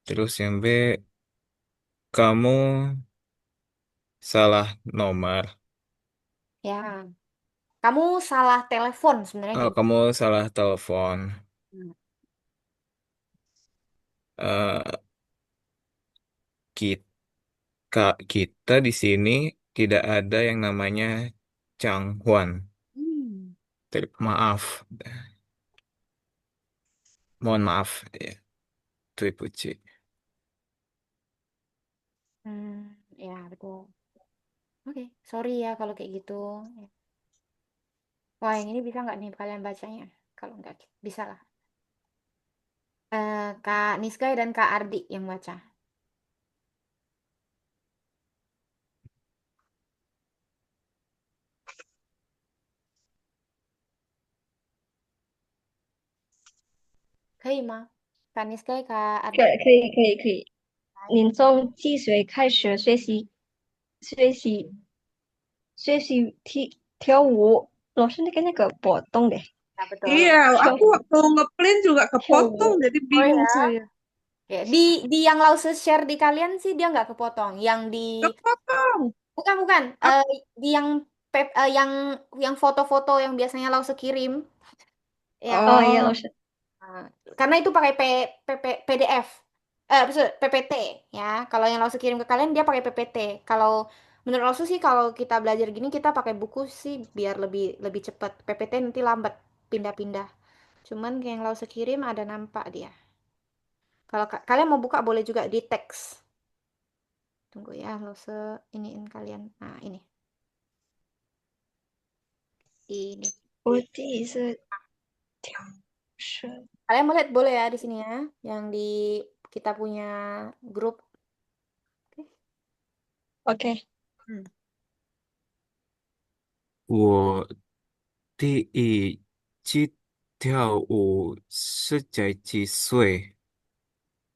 C: Terus yang B, kamu salah nomor.
A: Ya, kamu salah telepon sebenarnya
C: Oh,
A: kayak gitu.
C: kamu salah telepon.
A: Hmm.
C: Eh, kita di sini tidak ada yang namanya Chang Huan.
A: Hmm.
C: Maaf, mohon maaf ya, Tripuji.
A: Ya betul. Oke, sorry ya kalau kayak gitu. Ya. Wah, yang ini bisa nggak nih kalian bacanya? Kalau nggak, bisa lah. Kak Niskai dan Kak Ardi yang baca. Kak Niskai, Kak
E: 可
A: Ardi.
E: 可以可以可以。年终计水开始学习跳舞，老师那个波动的
A: Ya,
B: Iya,
A: betul.
B: aku
E: 跳
B: waktu ngeprint juga kepotong,
E: 跳舞，jadi
A: Oh
B: bingung
A: ya.
B: saya.
A: Oke, di yang Lause share di kalian sih dia nggak kepotong. Yang di
B: Kepotong.
A: bukan bukan
B: Aku,
A: di yang yang foto-foto yang biasanya Lause kirim yang
E: 哦耶，oh, 老师，eh,
A: karena itu pakai PDF maksud PPT ya. Kalau yang Lause kirim ke kalian dia pakai PPT. Kalau menurut Lause sih kalau kita belajar gini kita pakai buku sih biar lebih lebih cepat. PPT nanti lambat pindah-pindah. Cuman yang Lause kirim ada nampak dia. Kalau kalian mau buka boleh juga di teks. Tunggu ya, Lause iniin kalian. Nah, ini. Ini.
E: 我第一次听说
A: Kalian mau lihat boleh ya di sini ya, yang di kita punya grup. Oke.
E: OK，Hmm.
C: 我第一次跳舞是在几岁？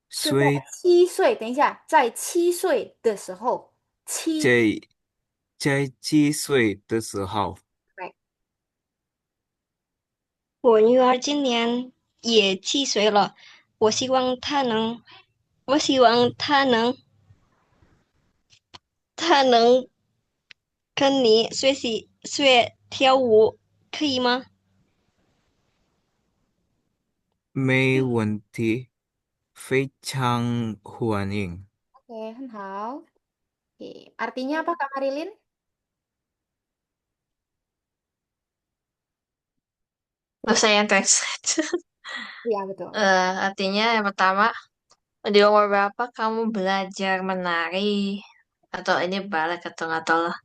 A: 是在
C: 岁
A: 7岁，等一下，在7岁的时候，七，
C: 在在几岁的时候，
A: 对，
E: 我女儿今年也7岁了，我希望她能，我希望她能跟你学跳舞，可以吗？
C: 没问题，非常欢迎。
A: oke, 很好. Oke, artinya apa Kak Marilyn?
D: Bahasa yang translate.
A: Iya, betul.
D: Artinya yang pertama, di umur berapa kamu belajar menari? Atau ini balet atau nggak tahu lah,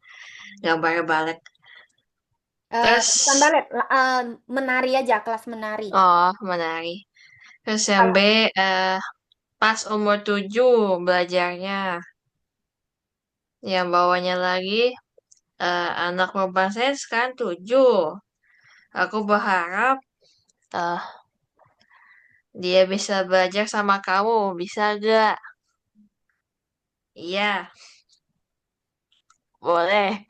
D: gambar balet.
A: Bukan
D: Terus,
A: balet, menari aja, kelas menari.
D: oh menari. Terus yang B,
A: Kalau
D: eh, pas umur 7 belajarnya. Yang bawahnya lagi, anak perempuan saya sekarang 7. Aku berharap eh, dia bisa belajar sama kamu. Bisa gak? Iya, boleh.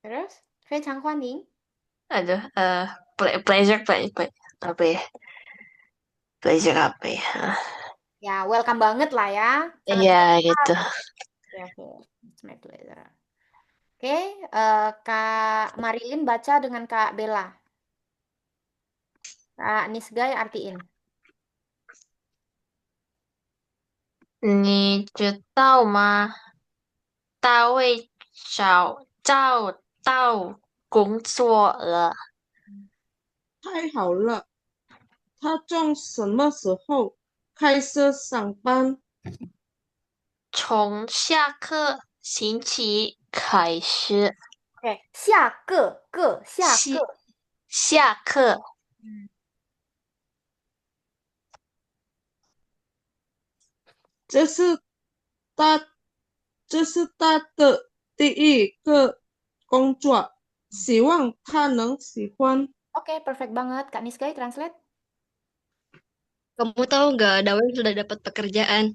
A: terus, 非常欢迎.
D: Aduh, pleasure, apa ya? Pleasure apa ya?
A: Ya, welcome banget lah ya. Sangat
D: Iya,
A: welcome.
D: gitu.
A: Oke, oke. It's my pleasure. Oke, Kak Marilyn baca dengan Kak Bella. Kak Nisgay artiin.
D: 你知道吗？大卫找到工作了，
B: 太好了，他从什么时候开始上班？
D: 从下个星期开始。
A: Oke, 下个。
D: 下课，
A: 嗯
B: 这是他，这是他的第一个工作，希望他能喜欢。
A: Oke, perfect banget. Kak Nisgay, translate.
E: Kamu tahu nggak, Dawei sudah dapat pekerjaan.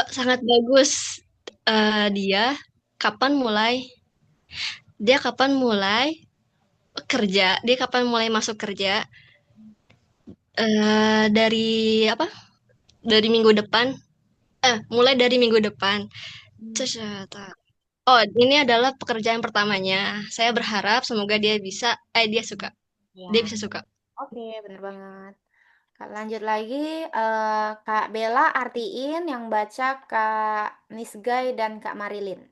E: Sangat bagus. Dia kapan mulai? Dia kapan mulai kerja? Dia kapan mulai masuk kerja? Dari apa? Dari minggu depan? Mulai dari minggu depan.
A: Hmm.
E: Terus, oh, ini adalah pekerjaan pertamanya. Saya berharap semoga dia suka. Dia
A: Ya,
E: bisa suka.
A: oke, bener banget. Kak, lanjut lagi. Kak Bella artiin yang baca Kak Nisgay dan Kak Marilyn.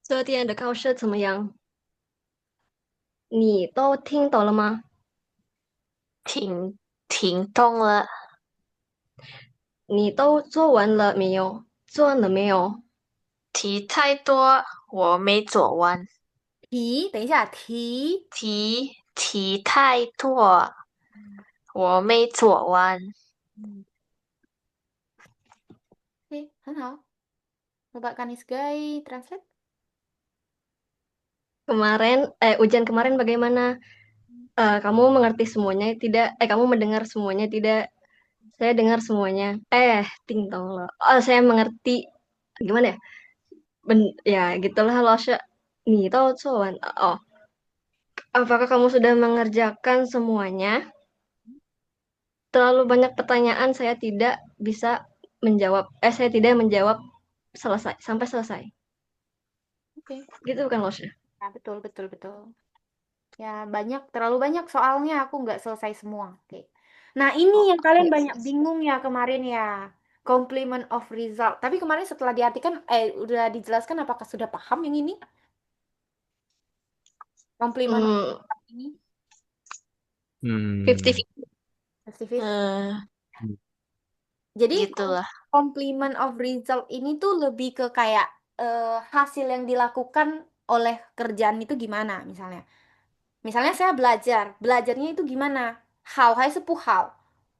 E: 昨天的考试怎么样？你都听懂了吗？
D: 停动了，
E: 你都做完了没有？做了没有？
D: 题太多，我没做完。
A: 等一下，题。
D: 题太多，
A: 嗯
D: 我没做完。
A: 嗯oke, 很好. Coba Kak Nisgay translate.
E: Ujian kemarin bagaimana? Kamu mengerti semuanya tidak? Kamu mendengar semuanya tidak? Saya dengar semuanya. Ting tong lo. Oh, saya mengerti. Gimana ya? Ya, gitulah lo. Nih, tahu cuan. Oh, apakah kamu sudah mengerjakan semuanya? Terlalu banyak pertanyaan, saya tidak bisa menjawab. Saya tidak menjawab sampai selesai.
A: Oke.
E: Gitu bukan lo?
A: Ya, betul, betul, betul. Ya, terlalu banyak soalnya aku nggak selesai semua. Oke. Nah, ini yang kalian banyak bingung ya kemarin ya. Complement of result. Tapi kemarin setelah diartikan, udah dijelaskan apakah sudah paham yang ini? Komplimen
E: Hmm,
A: ini
E: 50.
C: Hmm.
A: aktivis.
D: Eh,
A: Jadi
D: gitulah.
A: compliment of result ini tuh lebih ke kayak hasil yang dilakukan oleh kerjaan itu gimana misalnya. Misalnya saya belajar, belajarnya itu gimana? How, hai se hao.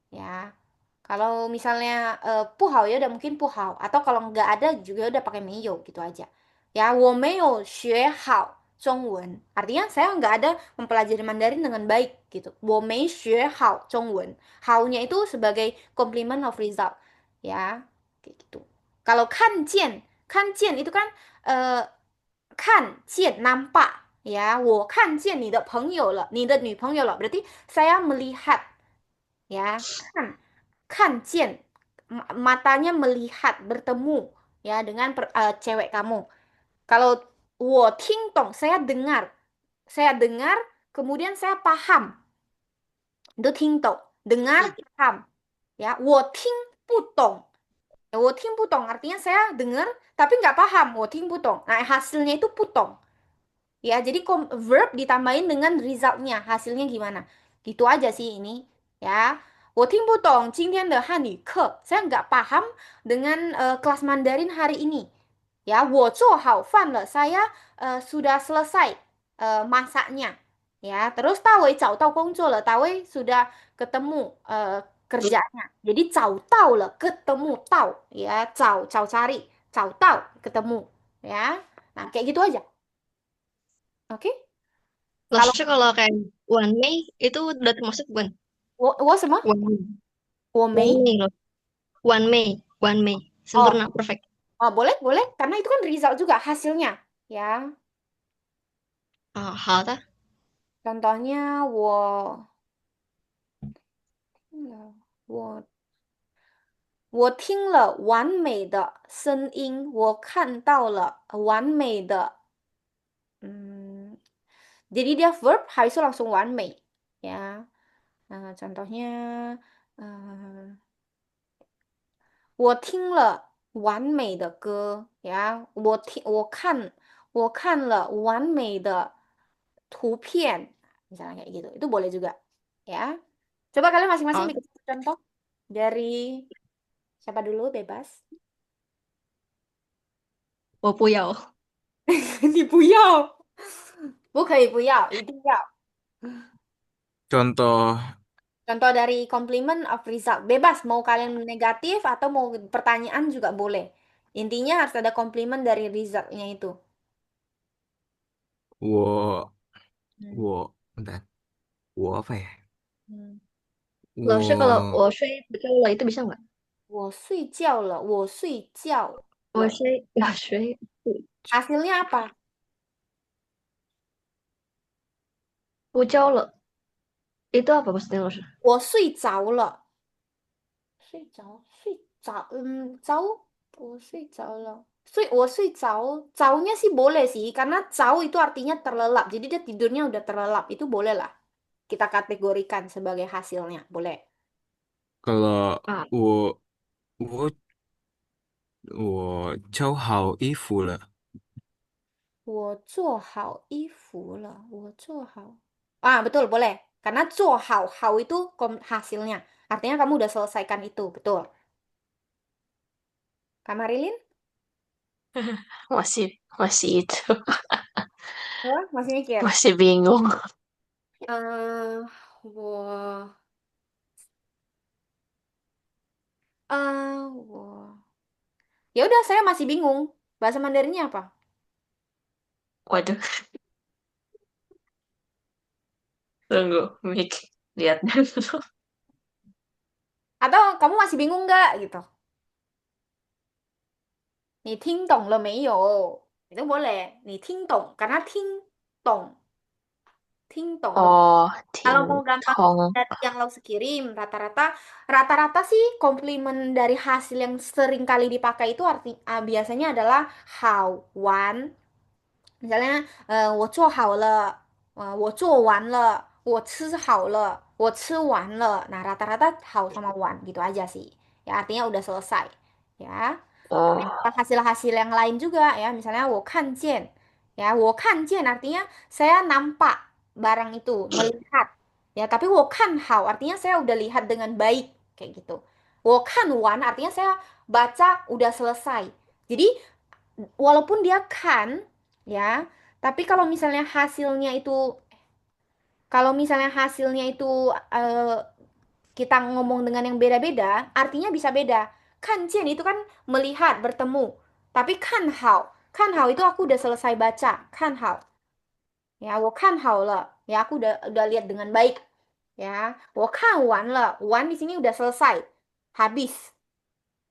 A: Ya. Kalau misalnya puhao ya udah mungkin puhao atau kalau nggak ada juga udah pakai meyo gitu aja. Ya, 我没有学好中文. Artinya saya nggak ada mempelajari Mandarin dengan baik gitu. 我没学好中文. How-nya itu sebagai complement of result. Ya, kayak gitu. Kalau 看见 itu kan eh 看见 nampak ya. 我看见你的朋友了，你的女朋友了. Berarti saya melihat ya, kan 见matanya melihat bertemu ya dengan cewek kamu. Kalau 我听懂 saya dengar kemudian saya paham. Itu 听懂 dengar paham ya. 我听不懂 ya, 我听不懂 artinya saya dengar tapi nggak paham. 我听不懂 nah hasilnya itu putong ya. Jadi verb ditambahin dengan resultnya hasilnya gimana gitu aja sih ini ya. 我听不懂今天的汉语课 saya nggak paham dengan kelas Mandarin hari ini ya. 我做好饭了 saya sudah selesai masaknya ya. Terus Tawei 找到工作了 Tawei sudah ketemu kerjaannya. Jadi 找到了 ketemu tahu ya. 找 cari 找到 ketemu ya. Nah kayak gitu aja. Oke. Kalau
E: Maksudnya kalau kayak one May itu udah termasuk bukan?
A: 我什么
E: One May.
A: 我没
E: One May loh. One May. One May.
A: oh
E: Sempurna, perfect.
A: oh boleh boleh karena itu kan result juga hasilnya ya.
E: Oh, 好的。
A: Contohnya 我听了完美的声音，我看到了完美的jadi dia verb habis itu langsung 完美 ya. Nah, contohnya 我看了完美的歌呀，我看了完美的图片 misalnya kayak gitu itu boleh juga ya. Coba kalian masing-masing
E: 好，bikin
A: contoh dari siapa dulu bebas.
E: 我不要。
A: 你不要，不可以不要，一定要。
C: Contoh
A: Contoh dari complement of result. Bebas, mau kalian negatif atau mau pertanyaan juga boleh. Intinya harus ada complement dari resultnya itu.
C: 我
A: Hmm.
C: 我 bentar 我 apa ya?
E: Hmm. Maksudnya kalau
C: 我
E: 我睡不着了itu bisa nggak?
A: 我睡觉了，我睡觉了。
E: 我睡
A: Hasilnya apa?
E: 不着了 itu apa maksudnya maksud?
A: 我睡着了。睡着，我睡着了。我睡着，着nya sih boleh sih, karena 着 itu artinya terlelap. Jadi dia tidurnya udah terlelap, itu boleh lah. Kita kategorikan sebagai hasilnya, boleh.
C: kalau
E: 啊，
C: 我抽好衣服了，
A: 我做好衣服了，我做好. Ah, betul, boleh. Karena 做好, itu hasilnya. Artinya kamu udah selesaikan itu, betul. Kamarilin?
D: Masih masih itu.
A: Oh, masih mikir.
D: Masih bingung.
A: Eh, 我我ya udah saya masih bingung. Bahasa Mandarinnya apa?
D: Waduh, tunggu, Mik. Lihat dulu.
A: Atau kamu masih bingung nggak gitu? 你听懂了没有? Itu boleh. 你听懂 karena 听懂
D: Oh,
A: Kalau
D: ting
A: mau gampang
D: tong.
A: dari yang Laus kirim, rata-rata sih komplimen dari hasil yang sering kali dipakai itu biasanya adalah how, one. Misalnya, 我做好了，我做完了，我吃好了，我吃完了. Nah, rata-rata how sama one gitu aja sih. Ya, artinya udah selesai. Ya.
D: Oh,
A: Hasil-hasil yang lain juga ya, misalnya 我看见, Ya, 我看见 artinya saya nampak barang itu, melihat. Ya, tapi 我看好 artinya saya udah lihat dengan baik kayak gitu. 我看完 artinya saya baca udah selesai. Jadi walaupun dia kan ya, tapi kalau misalnya hasilnya itu eh, kita ngomong dengan yang beda-beda, artinya bisa beda. Kanjian itu kan melihat, bertemu. Tapi kan hao itu aku udah selesai baca. Kan hao. Ya, 我看好了. Ya, aku udah lihat dengan baik. Ya, 我看完了. Wan di sini udah selesai. Habis.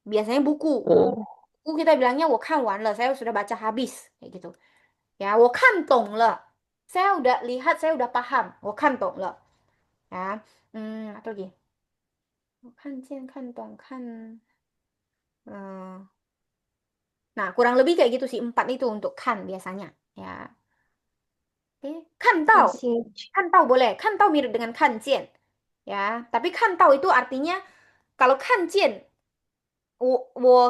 A: Biasanya buku.
D: Oh.
A: Buku kita bilangnya 我看完了. Saya sudah baca habis. Kayak gitu. Ya, 我看懂了. Saya udah lihat, saya udah paham. 我看懂了. Ya, atau lagi. 看见、看懂、看，nah kurang lebih kayak gitu sih empat itu untuk kan biasanya ya. Oke, kan tahu,
E: Asing.
A: boleh, kan tahu mirip dengan kan jian ya. Tapi kan tahu itu artinya kalau kan jian, 我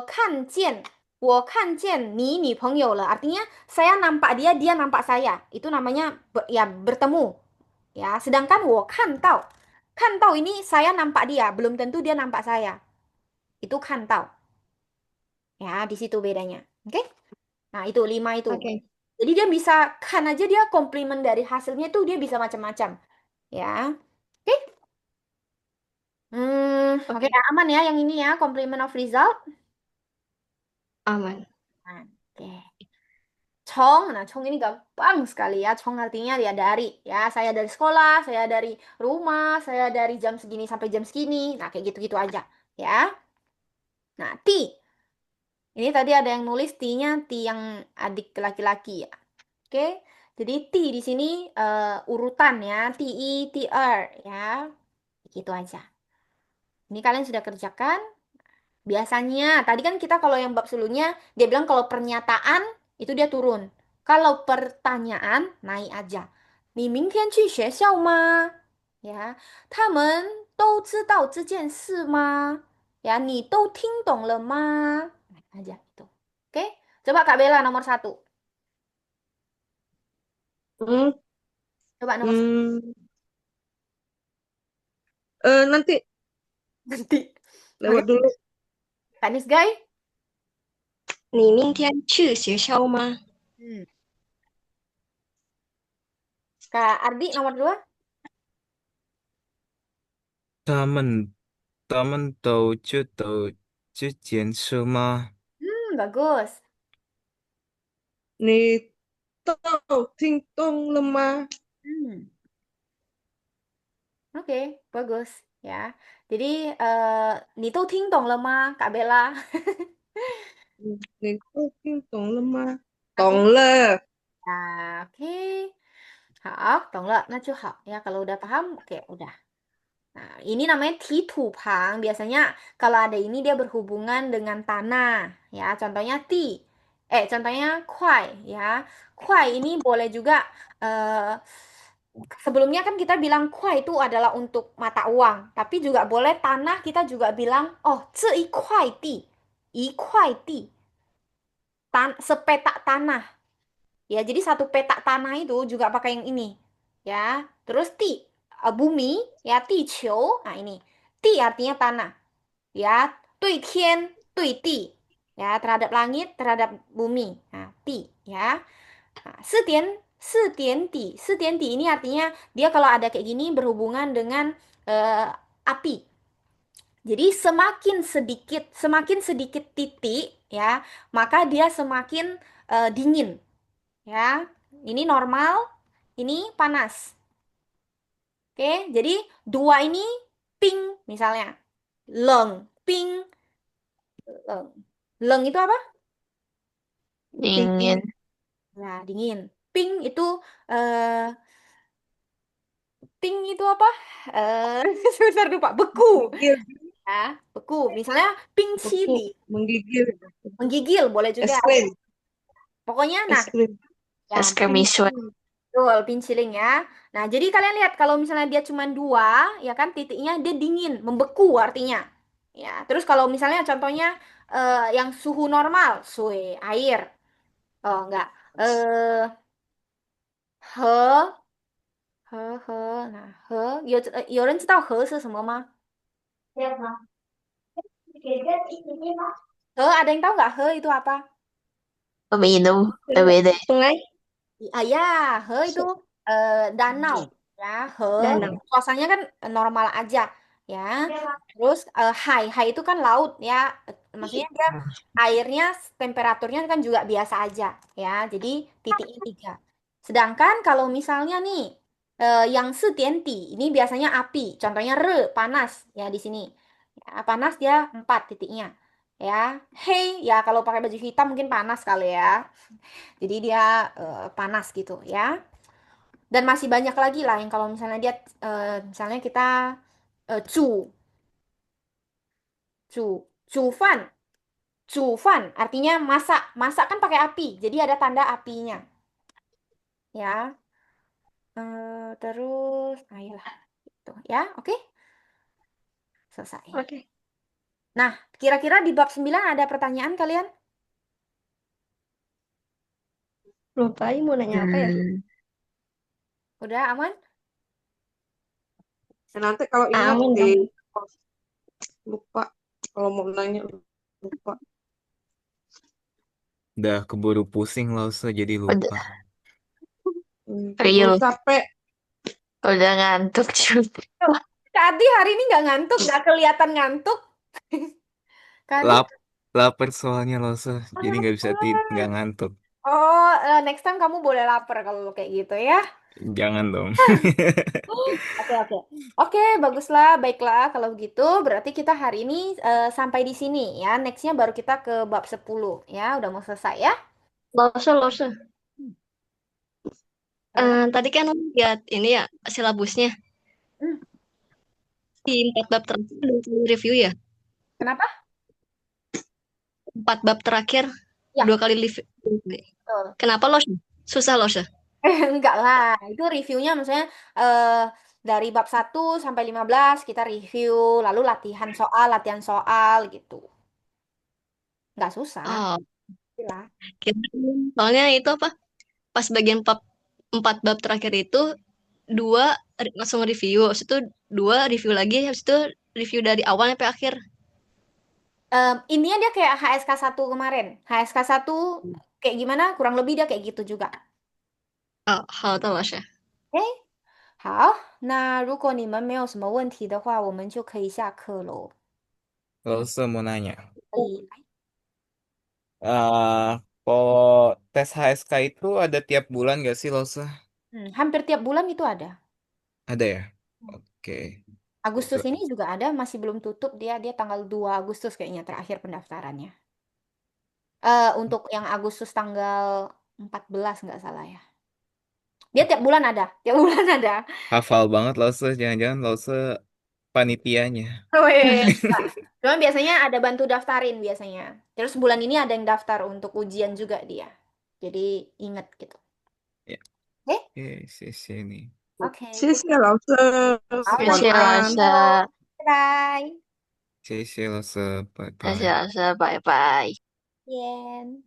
A: 看见你女朋友了, artinya saya nampak dia, dia nampak saya. Itu namanya ya bertemu ya. Sedangkan 我看到 ini saya nampak dia, belum tentu dia nampak saya. Itu kan tahu. Ya, di situ bedanya. Oke? Nah, itu 5 itu.
E: Oke.
A: Jadi dia bisa kan aja dia komplimen dari hasilnya itu dia bisa macam-macam. Ya. Oke? Oke,
E: Oke.
A: aman ya yang ini ya, complement of result.
E: Aman.
A: Nah, oke. Chong, nah Chong ini gampang sekali ya. Chong artinya dia dari ya. Saya dari sekolah, saya dari rumah, saya dari jam segini sampai jam segini. Nah, kayak gitu-gitu aja ya. Nah, T. Ini tadi ada yang nulis T-nya T yang adik laki-laki ya. Oke, jadi T di sini urutan ya, TI, TR ya, gitu aja. Ini kalian sudah kerjakan. Biasanya, tadi kan kita kalau yang bab sebelumnya, dia bilang kalau pernyataan itu dia turun. Kalau pertanyaan, naik aja. 你明天去学校吗? Ya, 他们都知道这件事吗? Ya, 你都听懂了吗? Naik aja itu. Oke, coba Kak Bella nomor satu.
B: Hmm,
A: Coba nomor satu.
B: hmm, nanti
A: Nanti. Oke,
B: lewat dulu.
A: Tanis Guy.
E: 你明天去学校吗？Hmm.
A: Kak Ardi nomor dua.
C: 他们都知道这件事吗？Bagus.
B: 你都听懂了吗?
A: Hmm. Oke, bagus ya. Jadi, 你都听懂了吗, Kak Bella?
B: 你都听懂了吗？懂
A: Oke.
B: 了。
A: Nah, oke. Hảo, 懂了, nah cu hảo. Ya, kalau udah paham, oke, udah. Nah, ini namanya titupang. Biasanya kalau ada ini dia berhubungan dengan tanah. Ya, contohnya contohnya kuai. Ya, kuai ini boleh juga. eh, Sebelumnya kan kita bilang kuai itu adalah untuk mata uang. Tapi juga boleh tanah kita juga bilang, oh, 这一块地. 一块地. Sepetak tanah. Ya, jadi satu petak tanah itu juga pakai yang ini. Ya, terus bumi, ya, 地球. Nah, ini. Ti artinya tanah. Ya, 对天, 对地. Ya, terhadap langit, terhadap bumi. Nah, ti, ya. Nah, 四点底. 四点底 ini artinya dia kalau ada kayak gini berhubungan dengan api. Jadi semakin sedikit titik, ya, maka dia semakin dingin. Ya, ini normal, ini panas. Oke, jadi dua ini ping misalnya. Leng, ping, leng. Leng itu apa?
B: Dingin,
D: Dingin.
A: Nah, dingin. Ping itu eh ping itu apa? Eh sebentar lupa. Beku.
B: menggigil,
A: Ya, beku. Misalnya ping
B: beku,
A: chili.
B: menggigil,
A: Menggigil boleh juga.
B: es krim,
A: Pokoknya nah,
B: es krim.
A: ya
D: Es krim
A: pinciling.
D: misua.
A: Betul, pinciling ya. Nah, jadi kalian lihat kalau misalnya dia cuma dua, ya kan titiknya dia dingin, membeku artinya. Ya, terus kalau misalnya contohnya yang suhu normal, suhu air. Oh, enggak. 和和，那和有人知道和是什么吗？He, ada yang tahu nggak he itu apa?
D: Peminum,
E: Sungai.
D: beda.
E: Sungai.
A: Ya, he itu danau ya. He
E: Danau.
A: suasananya kan normal aja ya. Terus hai itu kan laut ya. Maksudnya dia airnya temperaturnya kan juga biasa aja ya. Jadi titiknya tiga. Sedangkan kalau misalnya nih yang setienti ini biasanya api. Contohnya panas ya di sini. Ya, panas dia empat titiknya ya. Hei ya kalau pakai baju hitam mungkin panas kali ya. Jadi dia panas gitu ya. Dan masih banyak lagi lah yang kalau misalnya dia misalnya kita cu, cu, cufan, cufan artinya masak. Masak kan pakai api. Jadi ada tanda apinya ya. Terus ayolah gitu ya. Oke, selesai.
E: Oke.
A: Nah, kira-kira di bab 9 ada pertanyaan kalian?
E: Lupa ini mau nanya apa ya?
A: Udah aman?
B: Nanti kalau ingat
E: Aman
B: di
E: dong.
B: lupa kalau mau nanya lupa.
C: Udah keburu pusing loh, jadi lupa.
D: Udah,
B: Keburu
D: real.
B: capek.
D: Udah ngantuk juga.
A: Kak Adi hari ini nggak ngantuk, nggak kelihatan ngantuk. Kak Adi,
C: Lap, lapar soalnya loh, jadi nggak bisa nggak ngantuk.
A: oh, next time kamu boleh lapar kalau kayak gitu ya.
C: Jangan dong.
A: Oke, oke. Oke, baguslah. Baiklah, kalau begitu berarti kita hari ini sampai di sini ya. Nextnya baru kita ke bab 10 ya. Udah mau selesai ya.
E: Lose, lose.
A: Kenapa?
E: Tadi kan lihat ini ya silabusnya.
A: Hmm,
E: Di 4 bab terakhir ada kali review ya.
A: Kenapa?
E: 4 bab terakhir
A: Ya,
E: 2 kali review.
A: betul.
E: Kenapa lose? Susah lose.
A: Enggak lah. Itu reviewnya maksudnya eh dari bab 1 sampai 15 kita review, lalu latihan soal gitu. Nggak susah.
E: Oh,
A: Lah.
E: soalnya itu apa? Pas bagian 4 bab terakhir itu dua langsung review, habis itu dua review lagi, habis itu review dari awal sampai akhir.
A: Intinya dia kayak HSK 1 kemarin. HSK 1 kayak gimana? Kurang lebih dia kayak gitu juga.
E: 哦，好的，老师。
A: 哎，好，那如果你们没有什么问题的话，我们就可以下课喽。
C: Loh, mau nanya.
A: 可以，eh
C: Kalau tes HSK itu ada tiap bulan nggak sih, Losa?
A: hampir tiap bulan itu ada.
C: Ada ya? Oke.
A: Agustus
C: So-
A: ini juga ada, masih belum tutup dia. Dia tanggal 2 Agustus kayaknya terakhir pendaftarannya. Untuk yang Agustus tanggal 14 nggak salah ya. Dia tiap bulan ada, tiap bulan ada.
C: Hafal banget, Losa. Jangan-jangan Losa panitianya.
A: Weh, enggak. Cuma biasanya ada bantu daftarin biasanya. Terus bulan ini ada yang daftar untuk ujian juga dia. Jadi inget gitu.
C: Ya,
A: Oke?
C: oke, sini.
A: Oke,
B: 谢谢老师，
A: 好，那
B: 晚
A: 就到这里
B: 安。
A: 喽，Dasia, 拜拜。
C: Sisi, Losa. Bye-bye.
D: Dasia, bye bye.
A: 见。